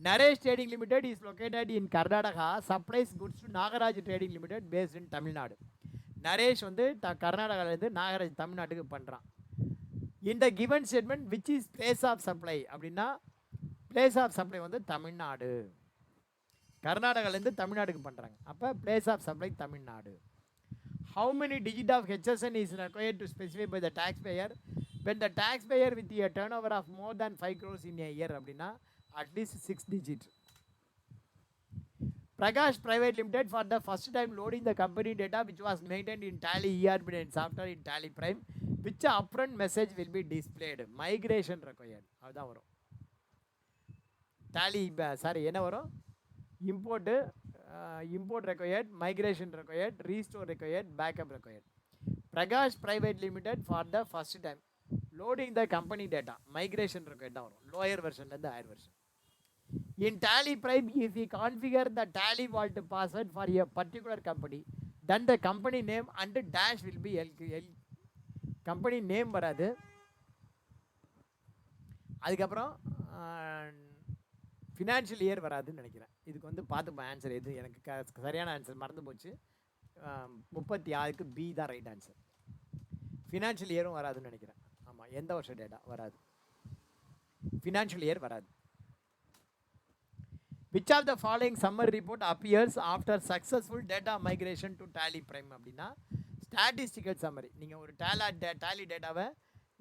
S1: Naresh Trading Limited is located in Karnataka, supplies goods to Nagaraj Trading Limited based in Tamil Nadu. Naresh வந்து கர்நாடகாலேருந்து நாகராஜ் தமிழ்நாட்டுக்கு பண்ணுறான். இந்த given statement which is place of supply அப்படின்னா place of supply வந்து தமிழ்நாடு, கர்நாடகாலேருந்து தமிழ்நாடுக்கு பண்ணுறாங்க. அப்போ place of supply Tamil Nadu. How many digit of HSN is required to specify by the taxpayer when the taxpayer with a turnover of more than 5 crores in a year அப்படின்னா at least 6 digits. Prakash Private Limited for the first time loading the company data which was maintained in Tally ERP and software in Tally Prime which upfront message will be displayed, migration required, அதுதான் வரும். Tally sorry என்ன வரும், import required, migration required, restore required, backup required. Prakash Private Limited for the first time loading the company data, migration required தான் வரும், lower version இருந்து higher version. In Tally Prime, if we configure the Tally Vault password for a particular company, then the company name and dash will be company name வராது. அதுக்கப்புறம் financial year வராதுன்னு நினைக்கிறேன். இதுக்கு வந்து பார்த்துப்பேன் ஆன்சர் எது எனக்கு சரியான ஆன்சர் மறந்து போச்சு. 36க்கு பி தான் ரைட் ஆன்சர். ஃபினான்ஷியல் இயரும் வராதுன்னு நினைக்கிறேன். ஆமாம், எந்த வருஷம் டேட்டா வராது, ஃபினான்ஷியல் இயர் வராது. Which of the following summary report appears after successful data migration to Tally Prime அப்படின்னா ஸ்டாட்டிஸ்டிக்கல் சம்மரி. நீங்கள் ஒரு டேலி டேட்டாவை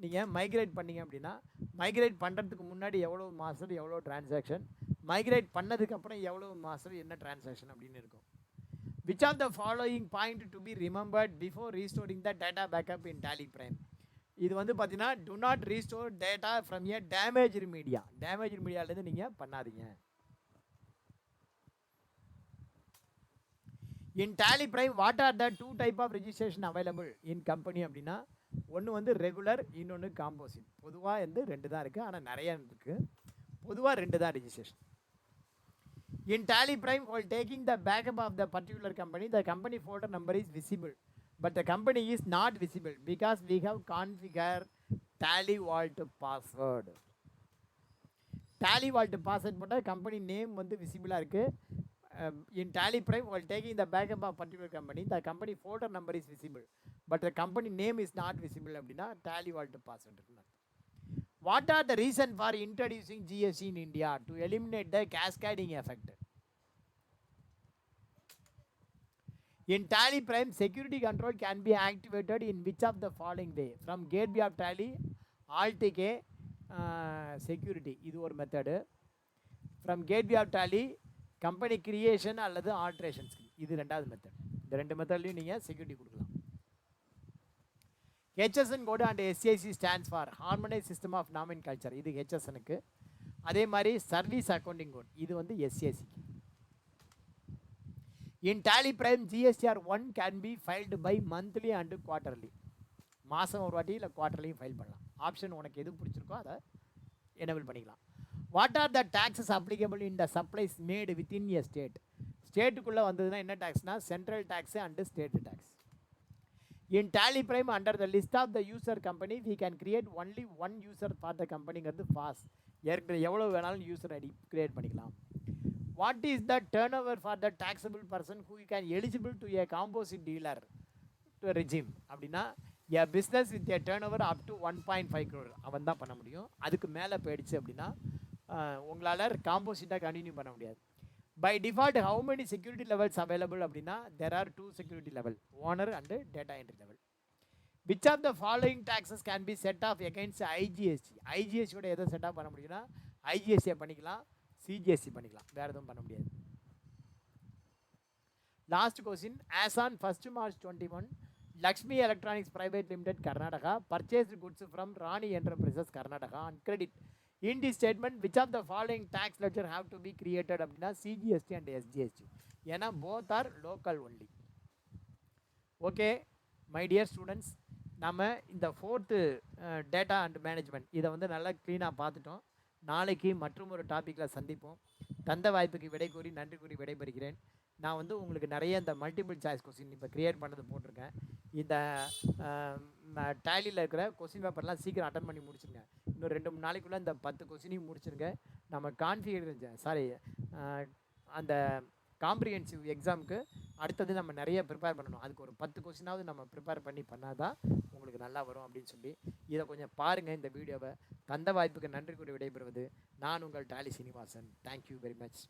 S1: நீங்கள் மைக்ரேட் பண்ணிங்க அப்படின்னா, மைக்ரேட் பண்ணுறதுக்கு முன்னாடி எவ்வளோ மாதம் எவ்வளோ டிரான்சாக்ஷன், மைக்ரேட் பண்ணதுக்கப்புறம் எவ்வளோ மாதம் என்ன டிரான்சாக்ஷன் அப்படின்னு இருக்கும். Which of the following point to be remembered before restoring the data backup in Tally Prime? இது வந்து பார்த்தீங்கன்னா do not restore data from a damaged media. Damage மீடியாவிலேருந்து நீங்கள் பண்ணாதீங்க. In Tally Prime, what are the two type of registration available in company அப்படின்னா, ஒன்று வந்து regular, இன்னொன்று காம்போசிட். பொதுவாக வந்து 2 தான் இருக்குது, ஆனால் நிறையா இருக்குது. பொதுவாக 2 தான் registration. In Tally Prime, while taking the backup of the particular company, the company folder number is visible, but the company is not visible because we have configured Tally Vault password. Tally Vault password போட்டால் company name வந்து விசிபிளாக இருக்குது. In Tally Prime, while taking the backup of particular company, the company folder number is visible, but the company name is not visible அப்படின்னா Tally Vault password இருக்குன்னு. What are the reason for introducing GST in India? To eliminate the cascading effect. In Tally Prime, security control can be activated in which of the following way? From gateway of Tally, Alt-K, security, இது ஒரு method. From gateway of Tally, company creation அல்லது alterations, இது 2வது method. இந்த 2 மெத்தட்லையும் நீங்கள் security கொடுக்கலாம். HSN code and SCIC stands for harmonise system of nomenclature, இது ஹெச்எஸ்எனுக்கு. அதே மாதிரி சர்வீஸ் அக்கௌண்டிங் கோட், இது வந்து எஸ்சிஐசிக்கு. இன் Tally Prime, GSTR 1 can be filed by monthly and quarterly. மாதம் ஒரு வாட்டி இல்லை குவார்ட்டர்லியும் ஃபைல் பண்ணலாம். ஆப்ஷன் உனக்கு எது பிடிச்சிருக்கோ அதை எனேபிள் பண்ணிக்கலாம். What are the taxes applicable in the supplies made within a state? ஸ்டேட்டுக்குள்ளே வந்ததுன்னா என்ன டேக்ஸ்னா central tax and state tax. In Tally Prime, under the list of the user company, we can create only one user for the companyங்கிறது ஃபாஸ். ஏற்கனவே எவ்வளோ வேணாலும் user ID create பண்ணிக்கலாம். What is the turnover for the taxable person who can eligible to a composite dealer to a regime அப்படின்னா a business with a turnover up to 1.5 crore அவன் தான் பண்ண முடியும். அதுக்கு மேலே போயிடுச்சு அப்படின்னா உங்களால் காம்போசிட்டாக கண்டினியூ பண்ண முடியாது. By default how many security levels available அப்படின்னா there are 2 security level, owner and data entry level. Which of the following taxes can be set off against IGST? ஐஜிஎஸ்டியோட எதை செட் ஆஃப் பண்ண முடியும்னா ஐஜிஎஸ்டியை பண்ணிக்கலாம், சிஜிஎஸ்டி பண்ணிக்கலாம், வேறு எதுவும் பண்ண முடியாது. Last question. As on 1st March 2021, Lakshmi Electronics Private Limited Karnataka purchased goods from Rani Enterprises Karnataka on credit. In this statement, which of the following tax ledger have to be created அப்படின்னா CGST and SGST. ஏன்னா both are local only. Okay my dear students, நம்ம இந்த 4th data and management இதை வந்து நல்லா க்ளீனாக பார்த்துட்டோம். நாளைக்கு மற்றும் ஒரு டாப்பிக்கில் சந்திப்போம். தந்த வாய்ப்புக்கு விடை கூறி நன்றி கூறி விடைபெறுகிறேன். நான் வந்து உங்களுக்கு நிறைய இந்த மல்டிபிள் சாய்ஸ் கொஸ்டின் இப்போ க்ரியேட் பண்ணது போட்டிருக்கேன். இந்த டேலியில் இருக்கிற கொஸ்டின் பேப்பர்லாம் சீக்கிரம் அட்டன் பண்ணி முடிச்சுருங்க. இன்னும் 2-3 நாளைக்குள்ளே இந்த 10 கொஸ்டினையும் முடிச்சுருங்க. நம்ம அந்த காம்ப்ரிஹென்சிவ் எக்ஸாமுக்கு அடுத்தது நம்ம நிறைய ப்ரிப்பேர் பண்ணணும். அதுக்கு ஒரு 10 கொஸ்டினாவது நம்ம ப்ரிப்பேர் பண்ணால் தான் உங்களுக்கு நல்லா வரும் அப்படின்னு சொல்லி இதை கொஞ்சம் பாருங்கள் இந்த வீடியோவை. தந்த வாய்ப்புக்கு நன்றி கூறி விடைபெறுவது நான் உங்கள் Tally Srinivasan. Thank you very much.